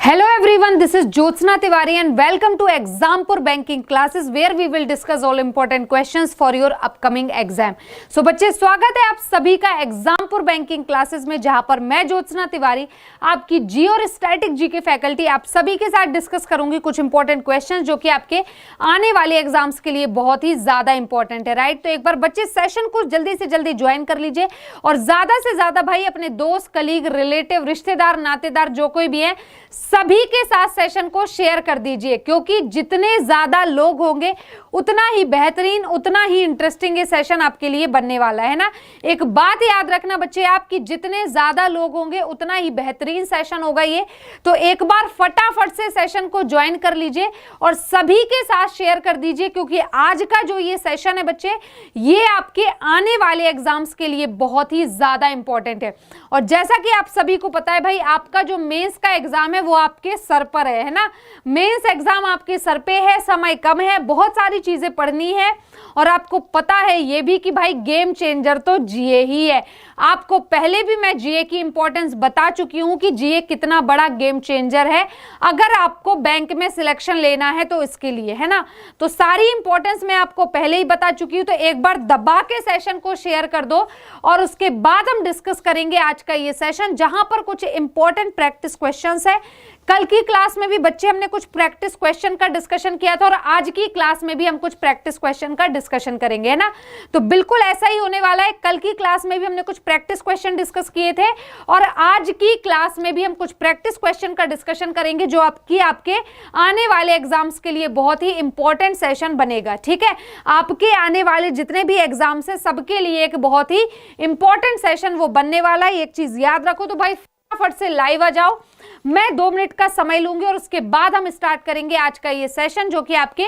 Hello everyone, this is Jyotsna Tiwari and welcome to Exampur Banking classes where we will discuss all important questions for your upcoming exam. So बच्चे स्वागत है आप सभी का Exampur banking classes में, जहां पर मैं ज्योत्सना तिवारी आपकी जी और स्टैटिक जी के फैकल्टी आप सभी के साथ डिस्कस करूंगी कुछ इंपॉर्टेंट क्वेश्चंस जो कि आपके आने वाले एग्जाम्स के लिए बहुत ही ज्यादा इंपॉर्टेंट है, राइट। तो एक बार बच्चे सेशन को जल्दी से जल्दी ज्वाइन कर लीजिए और ज्यादा से ज्यादा भाई अपने दोस्त, कलीग, रिलेटिव, रिश्तेदार, नातेदार जो कोई भी है सभी के साथ सेशन को शेयर कर दीजिए, क्योंकि जितने ज्यादा लोग होंगे उतना ही बेहतरीन, उतना ही इंटरेस्टिंग ये सेशन आपके लिए बनने वाला है ना। एक बात याद रखना बच्चे आप कि जितने ज्यादा लोग होंगे उतना ही बेहतरीन सेशन होगा ये। तो एक बार फटाफट से सेशन को ज्वाइन कर लीजिए और सभी के साथ शेयर कर दीजिए, क्योंकि आज का जो ये सेशन है बच्चे ये आपके आने वाले एग्जाम्स के लिए बहुत ही ज्यादा इंपॉर्टेंट है। और जैसा कि आप सभी को पता है भाई, आपका जो मेंस का एग्जाम है वो आपके सर पर है ना। मेंस एग्जाम आपके सर पे है, समय कम है, बहुत सारी चीजें पढ़नी है और आपको पता है ये भी कि भाई गेम चेंजर तो जीए ही है। आपको पहले भी मैं जीए की इंपॉर्टेंस बता चुकी हूं कि जीए कितना बड़ा गेम चेंजर है अगर आपको बैंक में सिलेक्शन लेना है तो इसके लिए, है ना। तो सारी इंपॉर्टेंस मैं आपको पहले ही बता चुकी हूं, तो एक बार दबा के सेशन को शेयर कर दो और उसके बाद हम डिस्कस करेंगे आज का ये सेशन, जहां पर कुछ इंपॉर्टेंट प्रैक्टिस क्वेश्चंस है। कल की क्लास में भी बच्चे हमने कुछ प्रैक्टिस क्वेश्चन का डिस्कशन किया था और आज की क्लास में भी हम कुछ प्रैक्टिस क्वेश्चन का डिस्कशन करेंगे, है ना। तो बिल्कुल ऐसा ही होने वाला है। कल की क्लास में भी हमने कुछ प्रैक्टिस क्वेश्चन डिस्कस किए थे और आज की क्लास में भी हम कुछ प्रैक्टिस क्वेश्चन का डिस्कशन करेंगे जो आपके आने वाले एग्जाम्स के लिए बहुत ही इंपॉर्टेंट सेशन बनेगा, ठीक है। आपके आने वाले जितने भी एग्जाम्स है सबके लिए एक बहुत ही इंपॉर्टेंट सेशन वो बनने वाला है। एक चीज याद रखो, तो भाई फटाफट से लाइव आ जाओ। मैं 2 मिनट का समय लूंगी और उसके बाद हम स्टार्ट करेंगे आज का ये सेशन जो कि आपके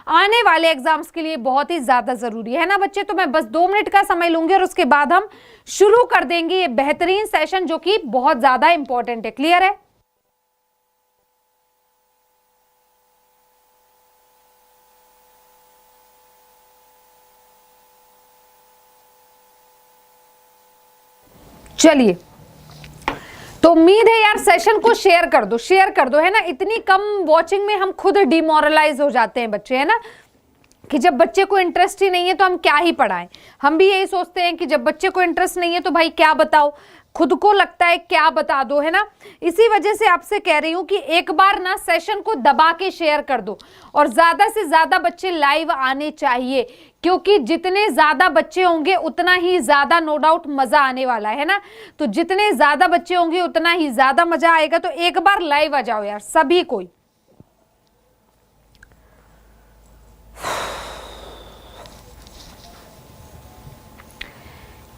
आने वाले एग्जाम्स के लिए बहुत ही ज्यादा जरूरी है ना बच्चे। तो मैं बस 2 मिनट का समय लूंगी और उसके बाद हम शुरू कर देंगे ये बेहतरीन सेशन जो कि बहुत ज्यादा इंपॉर्टेंट है। क्लियर है? चलिए, तो उम्मीद है यार सेशन को शेयर कर दो, है ना। इतनी कम वॉचिंग में हम खुद डिमोरलाइज हो जाते हैं बच्चे, है ना, कि जब बच्चे को इंटरेस्ट ही नहीं है तो हम क्या ही पढ़ाएं। हम भी यही सोचते हैं कि जब बच्चे को इंटरेस्ट नहीं है तो भाई क्या बताओ, खुद को लगता है क्या बता दो, है ना। इसी वजह से आपसे कह रही हूं कि एक बार ना सेशन को दबा के शेयर कर दो और ज्यादा से ज्यादा बच्चे लाइव आने चाहिए, क्योंकि जितने ज्यादा बच्चे होंगे उतना ही ज्यादा नो डाउट मजा आने वाला है ना। तो जितने ज्यादा बच्चे होंगे उतना ही ज्यादा मजा आएगा। तो एक बार लाइव आ जाओ यार सभी कोई।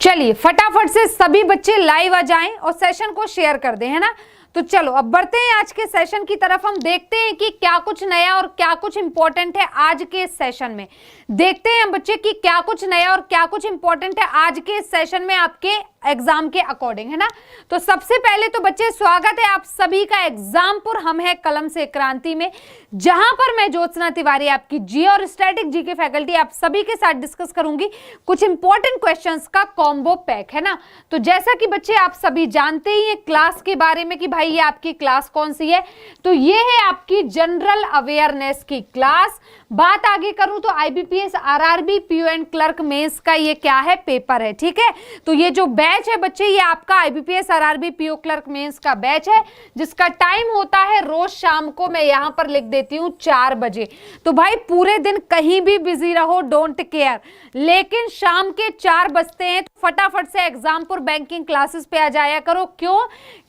चलिए फटाफट से सभी बच्चे लाइव आ जाएं और सेशन को शेयर कर दें, है ना। तो चलो अब बढ़ते हैं आज के सेशन की तरफ। हम देखते हैं कि क्या कुछ नया और क्या कुछ इंपॉर्टेंट है आज के सेशन में। देखते हैं हम बच्चे कि क्या कुछ नया और क्या कुछ इंपॉर्टेंट है आज के सेशन में आपके एग्जाम के अकॉर्डिंग, है ना। तो सबसे पहले तो बच्चे स्वागत है आप सभी का एग्जामपुर हम है कलम से क्रांति में, जहां पर मैं ज्योत्सना तिवारी आपकी जी और स्टैटिक जी के फैकल्टी आप सभी के साथ डिस्कस करूंगी कुछ इंपॉर्टेंट क्वेश्चंस का कॉम्बो पैक, है ना। तो जैसा कि बच्चे आप सभी जानते ही हैं क्लास के बारे में कि भाई ये आपकी क्लास कौन सी है, तो ये है आपकी जनरल अवेयरनेस की क्लास। बात आगे करूं तो IBPS, RRB, PO and clerk mains का ये क्या है, पेपर है, ठीक है। तो ये जो बैच है बच्चे ये आपका IBPS, RRB, PO clerk mains का बैच है, जिसका टाइम होता है रोज शाम को, मैं यहां पर लिख देती हूं 4 बजे। तो भाई पूरे दिन कहीं भी बिजी रहो, डोंट केयर, लेकिन शाम के 4 बजते हैं तो फटाफट से एग्जामपुर बैंकिंग क्लासेस पे आ जाया करो। क्यों?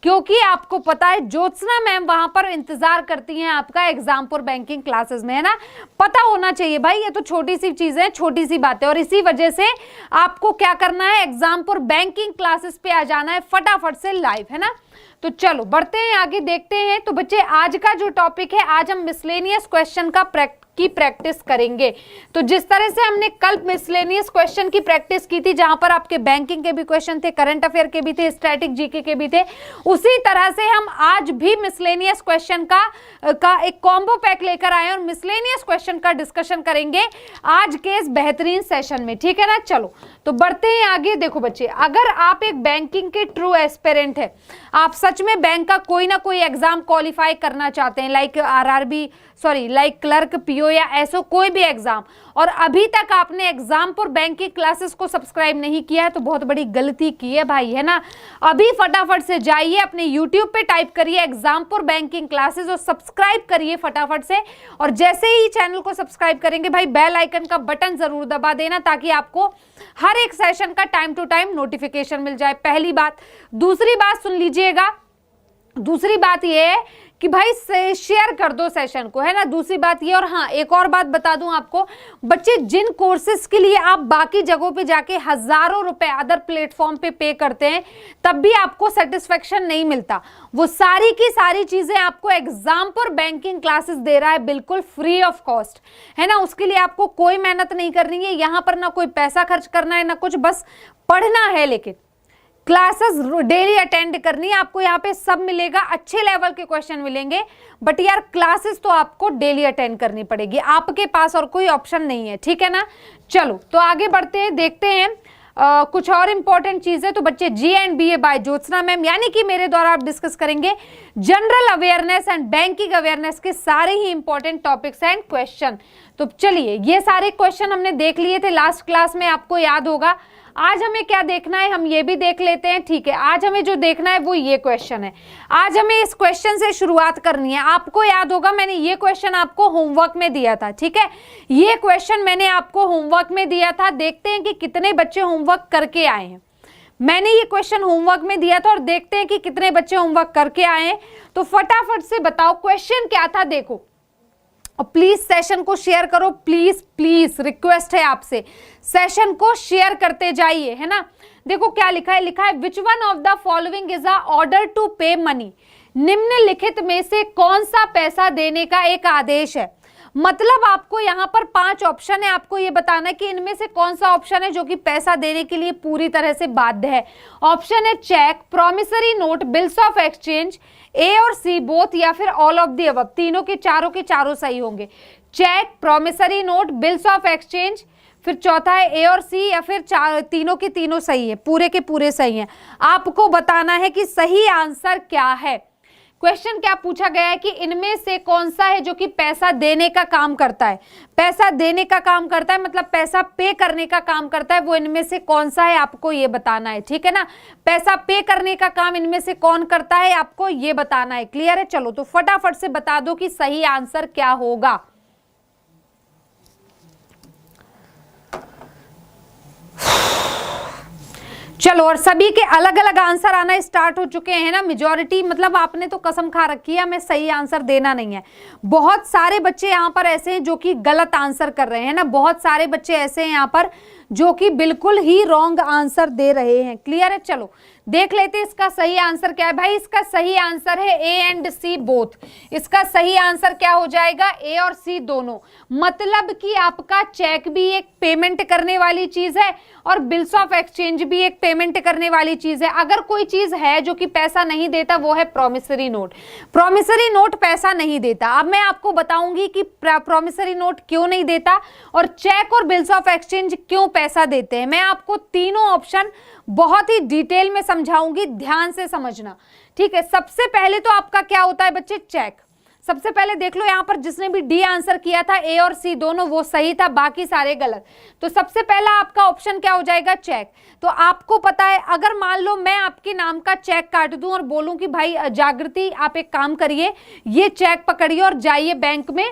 क्योंकि आपको पता है ज्योत्सना मैम वहां पर इंतजार करती हैं आपका एग्जामपुर बैंकिंग क्लासेस में, है ना। पता होना चाहिए भाई, ये तो छोटी सी चीजें, छोटी सी बातें, और इसी वजह से आपको क्या करना है, एग्जामपुर बैंकिंग क्लासेस पे आ जाना है फटाफट से लाइव, है ना। तो चलो बढ़ते हैं आगे, देखते हैं। तो बच्चे आज का जो टॉपिक है, आज हम मिसलेनियस क्वेश्चन का की प्रैक्टिस करेंगे। तो जिस तरह से हमने कल मिसलेनियस क्वेश्चन की प्रैक्टिस की थी, जहां पर आपके बैंकिंग के भी क्वेश्चन थे, करंट अफेयर के भी थे, स्टैटिक जीके के भी थे, उसी तरह से हम आज भी मिसलेनियस क्वेश्चन का एक कॉम्बो पैक लेकर आए और मिसलेनियस क्वेश्चन का डिस्कशन करेंगे आज के इस बेहतरीन सेशन में, ठीक है ना। चलो तो बढ़ते हैं आगे। देखो बच्चे, अगर आप एक बैंकिंग के ट्रू एस्पिरेंट है, आप सच में बैंक का कोई ना कोई एग्जाम क्वालिफाई करना चाहते हैं, like RRB, sorry like clerk, PO या ऐसो कोई भी एग्जाम, और अभी तक आपने एग्जामपुर बैंक की क्लासेस को सब्सक्राइब नहीं किया है तो बहुत बड़ी गलती की है भाई, है ना। अभी फटाफट से जाइए अपने यूट्यूब पे टाइप करिए एग्जामपुर बैंकिंग क्लासेस और सब्सक्राइब करिए फटाफट से। और जैसे ही चैनल को सब्सक्राइब करेंगे भाई, बेल आइकन का बटन जरूर दबा देना ताकि आपको हर एक सेशन का टाइम टू टाइम नोटिफिकेशन मिल जाए, पहली बात। दूसरी बात सुन लीजिएगा, दूसरी बात ये है कि भाई शेयर कर दो सेशन को, है ना, दूसरी बात ये। और हाँ, एक और बात बता दूं आपको बच्चे, जिन कोर्सेज के लिए आप बाकी जगहों पे जाके हजारों रुपए अदर प्लेटफॉर्म पे करते हैं तब भी आपको सेटिस्फेक्शन नहीं मिलता, वो सारी की सारी चीजें आपको एग्जामपुर बैंकिंग क्लासेस दे रहा है बिल्कुल फ्री ऑफ कॉस्ट, है ना। उसके लिए आपको कोई मेहनत नहीं करनी है, यहाँ पर ना कोई पैसा खर्च करना है ना कुछ, बस पढ़ना है, लेकिन क्लासेस डेली अटेंड करनी है आपको। यहाँ पे सब मिलेगा, अच्छे लेवल के क्वेश्चन मिलेंगे, बट यार क्लासेस तो आपको डेली अटेंड करनी पड़ेगी, आपके पास और कोई ऑप्शन नहीं है, ठीक है ना। चलो तो आगे बढ़ते हैं, देखते हैं कुछ और इंपॉर्टेंट चीजें। तो बच्चे GNBA बाय ज्योत्सना मैम, यानी कि मेरे द्वारा आप डिस्कस करेंगे general awareness and banking awareness के सारे ही इंपॉर्टेंट टॉपिक्स एंड क्वेश्चन। तो चलिए, ये सारे क्वेश्चन हमने देख लिए थे लास्ट क्लास में, आपको याद होगा। आज हमें क्या देखना है, हम ये भी देख लेते हैं, ठीक है। आज हमें जो देखना है वो ये क्वेश्चन है, आज हमें इस क्वेश्चन से शुरुआत करनी है। आपको याद होगा मैंने ये क्वेश्चन आपको होमवर्क में दिया था, ठीक है, ये क्वेश्चन मैंने आपको होमवर्क में दिया था। देखते हैं कि कितने बच्चे होमवर्क करके आए हैं। मैंने ये क्वेश्चन होमवर्क में दिया था और देखते हैं कि कितने बच्चे होमवर्क करके आए हैं। तो फटाफट से बताओ क्वेश्चन क्या था, देखो। और प्लीज सेशन को शेयर करो, प्लीज प्लीज रिक्वेस्ट है आपसे, सेशन को शेयर करते जाइए, है ना। देखो क्या लिखा है, लिखा है which one of the following is a order to pay money, निम्नलिखित में से कौन सा पैसा देने का एक आदेश है। मतलब आपको यहाँ पर 5 ऑप्शन है, आपको ये बताना है कि इनमें से कौन सा ऑप्शन है जो कि पैसा देने के लिए पूरी तरह से बाध्य है। ऑप्शन है cheque, promissory note, bills of exchange, A और सी बोथ, या फिर ऑल ऑफ दी अबव। तीनों के चारों सही होंगे, cheque, promissory note, bills of exchange, फिर चौथा है ए और सी, या फिर तीनों के तीनों सही है, पूरे के पूरे सही हैं। आपको बताना है कि सही आंसर क्या है। क्वेश्चन क्या पूछा गया है कि इनमें से कौन सा है जो कि पैसा देने का काम करता है। पैसा देने का काम करता है मतलब पैसा पे करने का काम करता है, वो इनमें से कौन सा है आपको ये बताना है, ठीक है ना। पैसा पे करने का काम इनमें से कौन करता है आपको ये बताना है, क्लियर है। चलो तो फटाफट से बता दो कि सही आंसर क्या होगा। चलो, और सभी के अलग अलग आंसर आना स्टार्ट हो चुके हैं ना, मेजॉरिटी, मतलब आपने तो कसम खा रखी है हमें सही आंसर देना नहीं है। बहुत सारे बच्चे यहाँ पर ऐसे हैं जो कि गलत आंसर कर रहे हैं ना, बहुत सारे बच्चे ऐसे हैं यहाँ पर जो कि बिल्कुल ही रॉन्ग आंसर दे रहे हैं, क्लियर है। चलो देख लेते हैं इसका सही आंसर क्या है। भाई इसका सही आंसर है ए एंड सी बोथ। इसका सही आंसर क्या हो जाएगा, ए और सी दोनों। मतलब कि आपका चेक भी एक पेमेंट करने वाली चीज है और बिल्स ऑफ एक्सचेंज भी एक पेमेंट करने वाली चीज है। अगर कोई चीज है जो कि पैसा नहीं देता वो है प्रॉमिसरी नोट। प्रॉमिसरी नोट पैसा नहीं देता। अब मैं आपको बताऊंगी कि प्रॉमिसरी नोट क्यों नहीं देता और चेक और बिल्स ऑफ एक्सचेंज क्यों पैसा देते हैं। मैं आपको तीनों ऑप्शन बहुत ही डिटेल में समझाऊंगी, ध्यान से समझना, ठीक है। सबसे पहले तो आपका क्या होता है बच्चे, चेक। सबसे पहले देख लो यहाँ पर जिसने भी डी आंसर किया था, ए और सी दोनों, वो सही था, बाकी सारे गलत। तो सबसे पहला आपका ऑप्शन क्या हो जाएगा, चेक। तो आपको पता है, अगर मान लो मैं आपके नाम का चेक काट दूं और बोलूं कि भाई जागृति आप एक काम करिए, ये चेक पकड़िए और जाइए बैंक में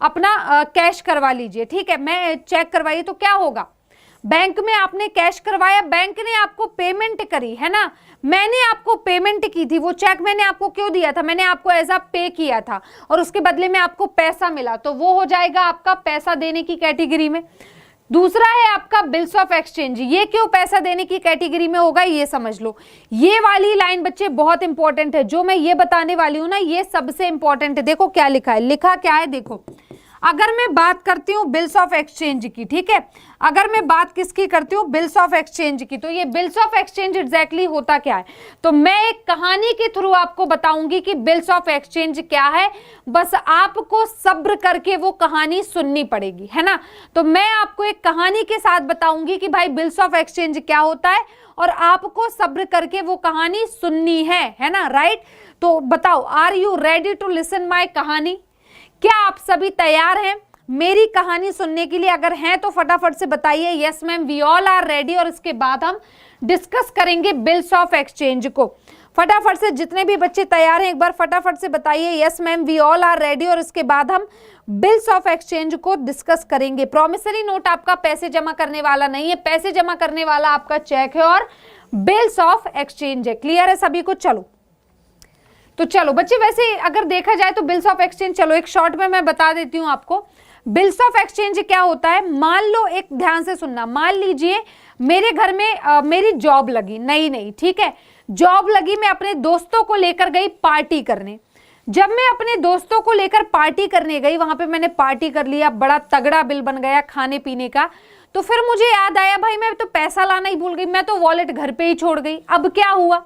अपना कैश करवा लीजिए, ठीक है, मैं चेक करवाइए, तो क्या होगा, बैंक में आपने कैश करवाया, बैंक ने आपको पेमेंट करी, है ना। मैंने आपको पेमेंट की थी, वो चेक मैंने आपको क्यों दिया था, मैंने आपको एज अ पे किया था और उसके बदले में आपको पैसा मिला, तो वो हो जाएगा आपका पैसा देने की कैटेगरी में। दूसरा है आपका बिल्स ऑफ एक्सचेंज। ये क्यों पैसा देने की कैटेगरी में होगा, ये समझ लो। ये वाली लाइन बच्चे बहुत इंपॉर्टेंट है, जो मैं ये बताने वाली हूं ना, ये सबसे इंपॉर्टेंट है। देखो क्या लिखा है, लिखा क्या है देखो, अगर मैं बात करती हूँ बिल्स ऑफ एक्सचेंज की, ठीक है, अगर मैं बात किसकी करती हूँ, बिल्स ऑफ एक्सचेंज की, तो ये बिल्स ऑफ एक्सचेंज एग्जैक्टली होता क्या है, तो मैं एक कहानी के थ्रू आपको बताऊंगी कि बिल्स ऑफ एक्सचेंज क्या है। बस आपको सब्र करके वो कहानी सुननी पड़ेगी, है ना। तो मैं आपको एक कहानी के साथ बताऊंगी कि भाई बिल्स ऑफ एक्सचेंज क्या होता है, और आपको सब्र करके वो कहानी सुननी है ना, राइट। तो बताओ, are you ready to listen my कहानी? क्या आप सभी तैयार हैं मेरी कहानी सुनने के लिए? अगर हैं तो फटाफट से बताइए yes ma'am, we all are ready. और इसके बाद हम डिस्कस करेंगे बिल्स ऑफ एक्सचेंज को। फटाफट से जितने भी बच्चे तैयार हैं एक बार फटाफट से बताइए yes ma'am, we all are ready. और इसके बाद हम बिल्स ऑफ एक्सचेंज को डिस्कस करेंगे। प्रॉमिसरी नोट आपका पैसे जमा करने वाला नहीं है, पैसे जमा करने वाला आपका चेक है और बिल्स ऑफ एक्सचेंज है। क्लियर है सभी को? चलो बच्चे, वैसे अगर देखा जाए तो बिल्स ऑफ एक्सचेंज, चलो एक शॉर्ट में मैं बता देती हूं आपको बिल्स ऑफ एक्सचेंज क्या होता है। मान लो, एक ध्यान से सुनना, मान लीजिए मेरे घर में मेरी जॉब लगी नई, ठीक है, जॉब लगी, मैं अपने दोस्तों को लेकर गई पार्टी करने। जब मैं अपने दोस्तों को लेकर पार्टी करने गई, वहां पे मैंने पार्टी कर लिया, बड़ा तगड़ा बिल बन गया खाने पीने का। तो फिर मुझे याद आया भाई मैं तो पैसा लाना ही भूल गई, मैं तो वॉलेट घर पे ही छोड़ गई। अब क्या हुआ,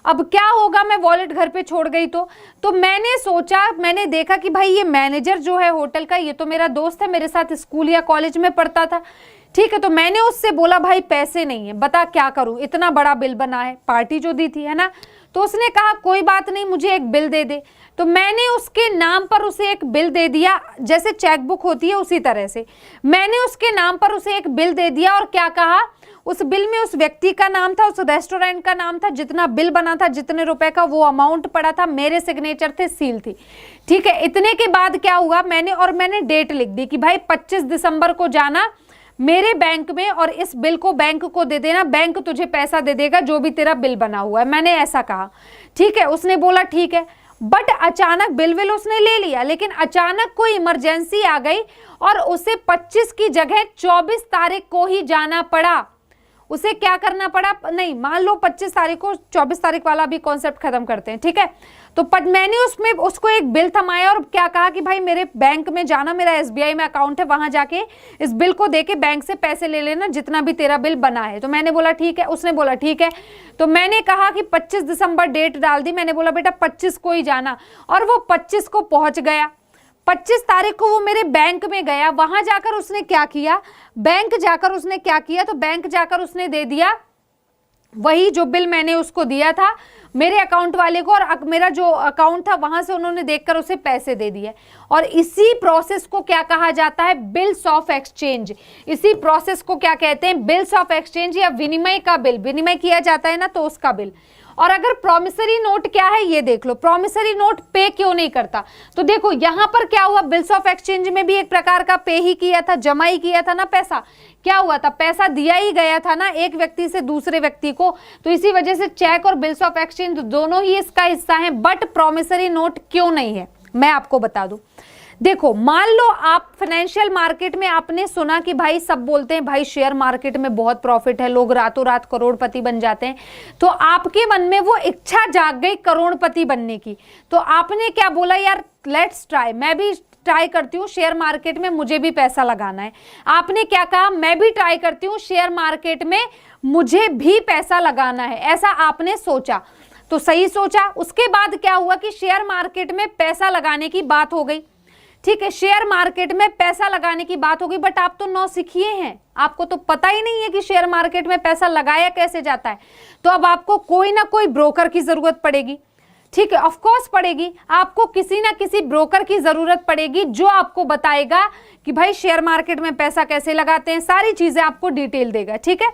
अब क्या होगा, मैं वॉलेट घर पे छोड़ गई तो मैंने सोचा, मैंने देखा कि भाई ये मैनेजर जो है होटल का, ये तो मेरा दोस्त है, मेरे साथ स्कूल या कॉलेज में पढ़ता था, ठीक है। तो मैंने उससे बोला भाई पैसे नहीं है, बता क्या करूं, इतना बड़ा बिल बना है, पार्टी जो दी थी, है ना। तो उसने कहा कोई बात नहीं, मुझे एक बिल दे दे। तो मैंने उसके नाम पर उसे एक बिल दे दिया, जैसे चेकबुक होती है उसी तरह से मैंने उसके नाम पर उसे एक बिल दे दिया। और क्या कहा, उस बिल में उस व्यक्ति का नाम था, उस रेस्टोरेंट का नाम था, जितना बिल बना था, जितने रुपए का वो अमाउंट पड़ा था, मेरे सिग्नेचर थे, सील थी, ठीक है। इतने के बाद क्या हुआ, मैंने डेट लिख दी कि भाई 25 दिसंबर को जाना मेरे बैंक में और इस बिल को बैंक को दे देना, बैंक तुझे पैसा दे देगा जो भी तेरा बिल बना हुआ है, मैंने ऐसा कहा, ठीक है। उसने बोला ठीक है, बट अचानक बिल उसने ले लिया, लेकिन अचानक कोई इमरजेंसी आ गई और उसे 25 की जगह 24 तारीख को ही जाना पड़ा। उसे क्या करना पड़ा, नहीं मान लो 25 तारीख को, 24 तारीख वाला भी कॉन्सेप्ट खत्म करते हैं, ठीक है। तो मैंने उसमें उसको एक बिल थमाया और क्या कहा कि भाई मेरे बैंक में जाना, मेरा SBI में अकाउंट है, वहां जाके इस बिल को देके बैंक से पैसे ले लेना जितना भी तेरा बिल बना है। तो मैंने बोला ठीक है, उसने बोला ठीक है। तो मैंने कहा कि 25 दिसंबर डेट डाल दी, मैंने बोला बेटा 25 को ही जाना, और वो 25 को पहुंच गया। 25 तारीख को वो मेरे बैंक में गया, वहां जाकर उसने क्या किया, बैंक जाकर उसने क्या किया, तो बैंक जाकर उसने दे दिया वही जो बिल मैंने उसको दिया था मेरे अकाउंट वाले को, और मेरा जो अकाउंट था वहां से उन्होंने देखकर उसे पैसे दे दिए। और इसी प्रोसेस को क्या कहा जाता है, बिल्स ऑफ एक्सचेंज। इसी प्रोसेस को क्या कहते हैं, बिल्स ऑफ एक्सचेंज, या विनिमय का बिल, विनिमय किया जाता है ना तो उसका बिल। और अगर प्रॉमिसरी नोट क्या है ये देख लो, प्रॉमिसरी नोट पे क्यों नहीं करता, तो देखो यहां पर क्या हुआ, बिल्स ऑफ एक्सचेंज में भी एक प्रकार का पे ही किया था, जमा ही किया था ना पैसा, क्या हुआ था, पैसा दिया ही गया था ना एक व्यक्ति से दूसरे व्यक्ति को। तो इसी वजह से चेक और बिल्स ऑफ एक्सचेंज दोनों ही इसका हिस्सा हैं, बट प्रॉमिसरी नोट क्यों नहीं है मैं आपको बता दूं। देखो मान लो आप फाइनेंशियल मार्केट में, आपने सुना कि भाई सब बोलते हैं भाई शेयर मार्केट में बहुत प्रॉफिट है, लोग रातों रात करोड़पति बन जाते हैं, तो आपके मन में वो इच्छा जाग गई करोड़पति बनने की। तो आपने क्या बोला, यार लेट्स ट्राई, मैं भी ट्राई करती हूँ शेयर मार्केट में, मुझे भी पैसा लगाना है। आपने क्या कहा, मैं भी ट्राई करती हूँ शेयर मार्केट में, मुझे भी पैसा लगाना है, ऐसा आपने सोचा। तो सही सोचा। उसके बाद क्या हुआ कि शेयर मार्केट में पैसा लगाने की बात हो गई, ठीक है, शेयर मार्केट में पैसा लगाने की बात होगी, बट आप तो नौसिखिए हैं, आपको तो पता ही नहीं है कि शेयर मार्केट में पैसा लगाया कैसे जाता है। तो अब आपको कोई ना कोई ब्रोकर की जरूरत पड़ेगी, ठीक है, ऑफ कोर्स पड़ेगी, आपको किसी ना किसी ब्रोकर की जरूरत पड़ेगी जो आपको बताएगा कि भाई शेयर मार्केट में पैसा कैसे लगाते हैं, सारी चीजें आपको डिटेल देगा, ठीक है।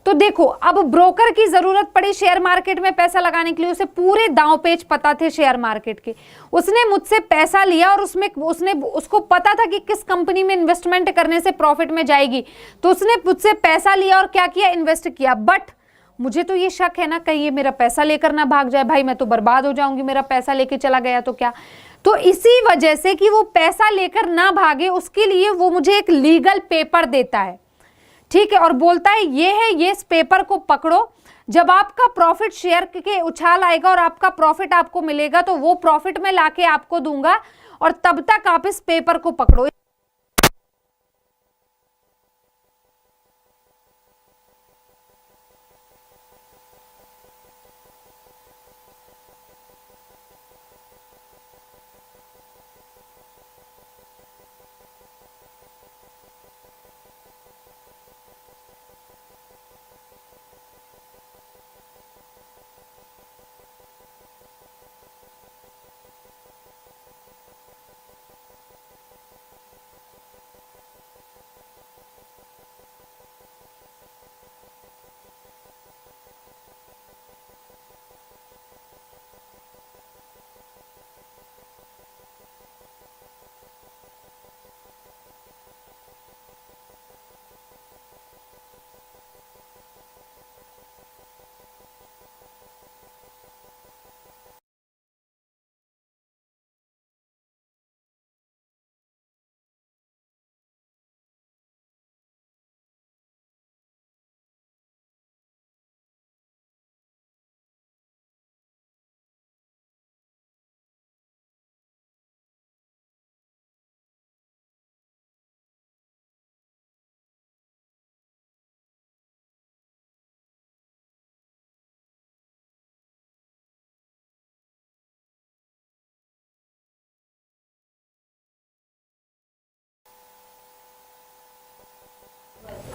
तो देखो अब ब्रोकर की जरूरत पड़ी शेयर मार्केट में पैसा लगाने के लिए, उसे पूरे दांव पेच पता थे शेयर मार्केट के, उसने मुझसे पैसा लिया और उसको पता था कि किस कंपनी में इन्वेस्टमेंट करने से प्रॉफिट में जाएगी, तो उसने मुझसे पैसा लिया और क्या किया, इन्वेस्ट किया। बट मुझे तो ये शक है ना कहीं ये मेरा पैसा लेकर ना भाग जाए, भाई मैं तो बर्बाद हो जाऊंगी, मेरा पैसा लेके चला गया तो क्या। तो इसी वजह से कि वो पैसा लेकर ना भागे, उसके लिए वो मुझे एक लीगल पेपर देता है, ठीक है, और बोलता है ये है, ये इस पेपर को पकड़ो, जब आपका प्रॉफिट शेयर के उछाल आएगा और आपका प्रॉफिट आपको मिलेगा तो वो प्रॉफिट में लाके आपको दूंगा, और तब तक आप इस पेपर को पकड़ो।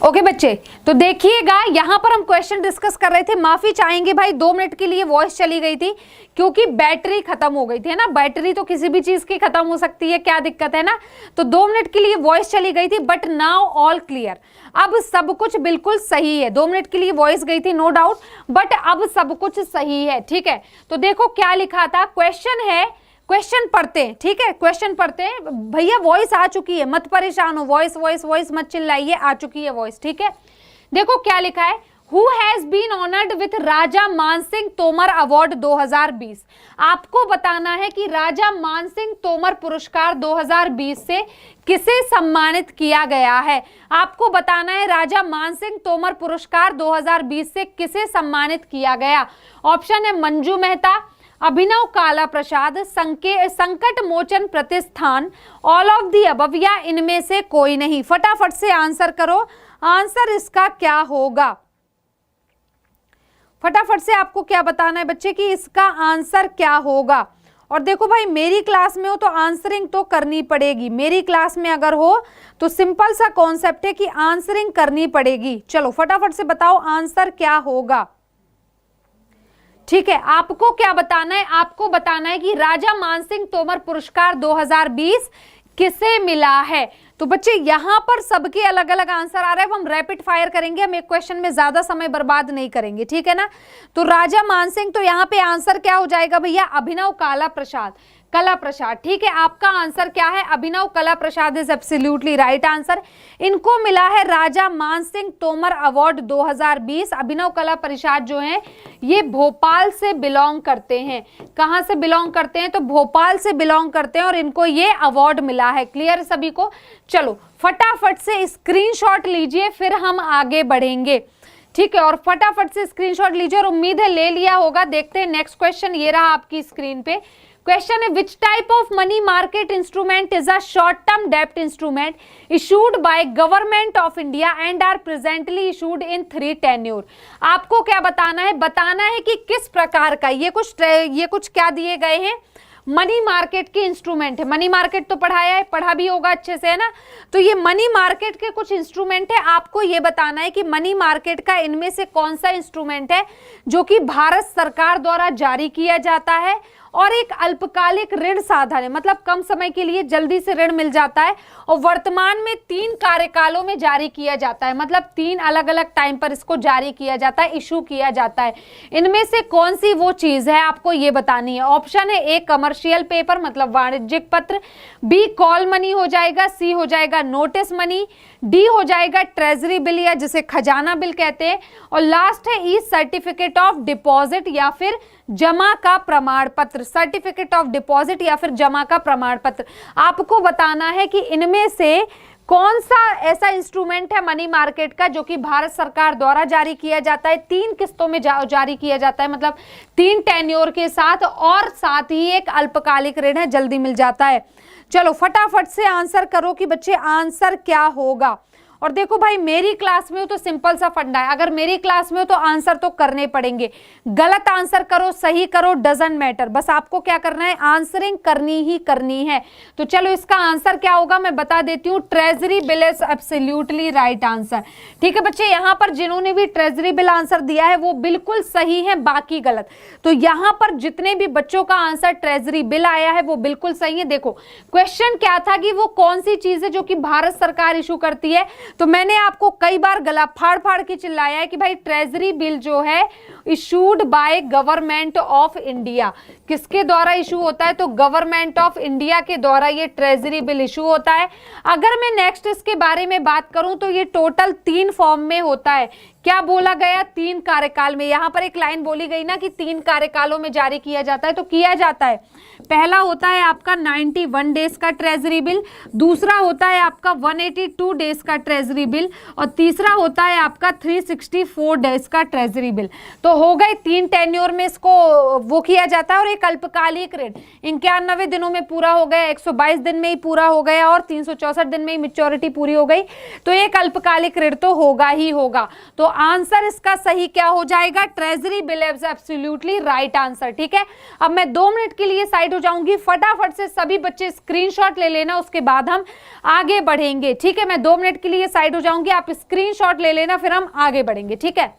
ओके बच्चे, तो देखिएगा यहाँ पर हम क्वेश्चन डिस्कस कर रहे थे। माफी चाहेंगे भाई, 2 मिनट के लिए वॉइस चली गई थी क्योंकि बैटरी खत्म हो गई थी, है ना। बैटरी तो किसी भी चीज की खत्म हो सकती है, क्या दिक्कत है ना। तो 2 मिनट के लिए वॉइस चली गई थी, बट नाउ ऑल क्लियर। अब सब कुछ बिल्कुल सही है। 2 मिनट के लिए वॉइस गई थी, नो डाउट, बट अब सब कुछ सही है, ठीक है। तो देखो क्या लिखा था, क्वेश्चन है, क्वेश्चन पढ़ते हैं, ठीक है। क्वेश्चन पढ़ते हैं भैया, वॉइस आ चुकी है, मत परेशान हो, वॉइस वॉइस वॉइस मत चिल्लाइए, आ चुकी है वॉइस, ठीक है। देखो क्या लिखा है, who has been honoured with Raja Man Singh Tomar award 2020। आपको बताना है कि राजा मानसिंह तोमर पुरस्कार 2020 से किसे सम्मानित किया गया है। आपको बताना है राजा मानसिंह तोमर पुरस्कार 2020 से किसे सम्मानित किया गया। ऑप्शन है मंजू मेहता, अभिनव काला प्रसाद, संकट मोचन प्रतिष्ठान, ऑल ऑफ दी अबव या इनमें से कोई नहीं। फटाफट से आंसर करो, आंसर इसका क्या होगा। फटाफट से आपको क्या बताना है बच्चे कि इसका आंसर क्या होगा। और देखो भाई, मेरी क्लास में हो तो आंसरिंग तो करनी पड़ेगी। मेरी क्लास में अगर हो तो सिंपल सा कॉन्सेप्ट है कि आंसरिंग करनी पड़ेगी। चलो फटाफट से बताओ आंसर क्या होगा, ठीक है। आपको क्या बताना है, आपको बताना है कि राजा मानसिंह तोमर पुरस्कार 2020 किसे मिला है। तो बच्चे यहाँ पर सबके अलग अलग आंसर आ रहे हैं, हम रैपिड फायर करेंगे, हम एक क्वेश्चन में ज्यादा समय बर्बाद नहीं करेंगे, ठीक है ना। तो राजा मानसिंह, तो यहाँ पे आंसर क्या हो जाएगा भैया, अभिनव कला प्रसाद, ठीक है। आपका आंसर क्या है, अभिनव कला प्रसाद इज एब्सोल्युटली राइट आंसर। इनको मिला है राजा मानसिंह तोमर अवार्ड 2020। अभिनव कला प्रसाद जो हैं ये भोपाल से बिलोंग करते हैं। कहां से बिलोंग करते हैं, तो भोपाल से बिलोंग करते हैं और इनको ये अवार्ड मिला है। क्लियर सभी को। चलो फटाफट से स्क्रीनशॉट लीजिए, फिर हम आगे बढ़ेंगे, ठीक है। और फटाफट से स्क्रीनशॉट लीजिए, और उम्मीद है ले लिया होगा। देखते हैं नेक्स्ट क्वेश्चन, ये रहा आपकी स्क्रीन पे। क्वेश्चन है, which type of money market instrument is a short term डेब्ट instrument issued by government of India and are presently issued in 3 tenure. आपको क्या बताना है कि किस प्रकार का ये कुछ क्या दिए गए हैं, मनी मार्केट के इंस्ट्रूमेंट है। मनी मार्केट तो पढ़ाया है, पढ़ा भी होगा अच्छे से, है ना। तो ये मनी मार्केट के कुछ इंस्ट्रूमेंट है। आपको ये बताना है कि मनी मार्केट का इनमें से कौन सा इंस्ट्रूमेंट है जो कि भारत सरकार द्वारा जारी किया जाता है और एक अल्पकालिक ऋण साधन है, मतलब कम समय के लिए जल्दी से ऋण मिल जाता है और वर्तमान में 3 कार्यकालों में जारी किया जाता है, मतलब 3 अलग अलग टाइम पर इसको जारी किया जाता है, इशू किया जाता है। इनमें से कौन सी वो चीज है आपको ये बतानी है। ऑप्शन है ए कमर्शियल पेपर, मतलब वाणिज्यिक पत्र, बी कॉल मनी हो जाएगा, सी हो जाएगा नोटिस मनी, डी हो जाएगा ट्रेजरी बिल या जिसे खजाना बिल कहते हैं, और लास्ट है ई सर्टिफिकेट ऑफ डिपॉजिट या फिर जमा का प्रमाण पत्र। सर्टिफिकेट ऑफ डिपॉजिट या फिर जमा का प्रमाण पत्र। आपको बताना है कि इनमें से कौन सा ऐसा इंस्ट्रूमेंट है मनी मार्केट का जो कि भारत सरकार द्वारा जारी किया जाता है, 3 किस्तों में जारी किया जाता है, मतलब 3 टेन्योर के साथ, और साथ ही एक अल्पकालिक ऋण है, जल्दी मिल जाता है। चलो फटाफट से आंसर करो कि बच्चे आंसर क्या होगा। और देखो भाई, मेरी क्लास में हो तो सिंपल सा फंडा है, अगर मेरी क्लास में हो तो आंसर तो करने पड़ेंगे। गलत आंसर करो, सही करो, डजंट मैटर, बस आपको क्या करना है, आंसरिंग करनी ही करनी है। तो चलो इसका आंसर क्या होगा मैं बता देती हूँ, treasury bill is absolutely right answer, ठीक है बच्चे। यहाँ पर जिन्होंने भी ट्रेजरी बिल आंसर दिया है वो बिल्कुल सही है, बाकी गलत। तो यहाँ पर जितने भी बच्चों का आंसर ट्रेजरी बिल आया है वो बिल्कुल सही है। देखो क्वेश्चन क्या था कि वो कौन सी चीज है जो कि भारत सरकार इशू करती है, तो मैंने आपको कई बार गला फाड़ फाड़ के चिल्लाया है कि भाई ट्रेजरी बिल जो है issued by government of India, किसके द्वारा इशू होता है, तो गवर्नमेंट ऑफ इंडिया के द्वारा ये ट्रेजरी बिल इशू होता है। अगर मैं नेक्स्ट इसके बारे में बात करूं तो ये टोटल 3 फॉर्म में होता है। क्या बोला गया, 3 कार्यकाल में। यहां पर एक लाइन बोली गई ना कि 3 कार्यकालों में जारी किया जाता है, तो किया जाता है। पहला होता है आपका 91 डेज का ट्रेजरी बिल, दूसरा होता है आपका 182 डेज का ट्रेजरी बिल, और तीसरा होता है आपका 364 डेज का ट्रेजरी बिल। तो हो गए 3 टेन्योर में इसको वो किया जाता है, और एक अल्पकालिक ऋण 91 दिनों में पूरा हो गया, 122 दिन में ही पूरा हो गया, और 364 दिन में ही मैच्योरिटी पूरी हो गई, तो एक अल्पकालिक ऋण तो होगा ही होगा। तो आंसर इसका सही क्या हो जाएगा, treasury bill is absolutely right answer, ठीक है। अब मैं 2 मिनट के लिए साइड हो जाऊंगी, फटाफट से सभी बच्चे स्क्रीनशॉट ले लेना, उसके बाद हम आगे बढ़ेंगे, ठीक है। मैं 2 मिनट के लिए लिए साइड हो जाऊंगी, आप स्क्रीनशॉट ले लेना, फिर हम आगे बढ़ेंगे, ठीक है।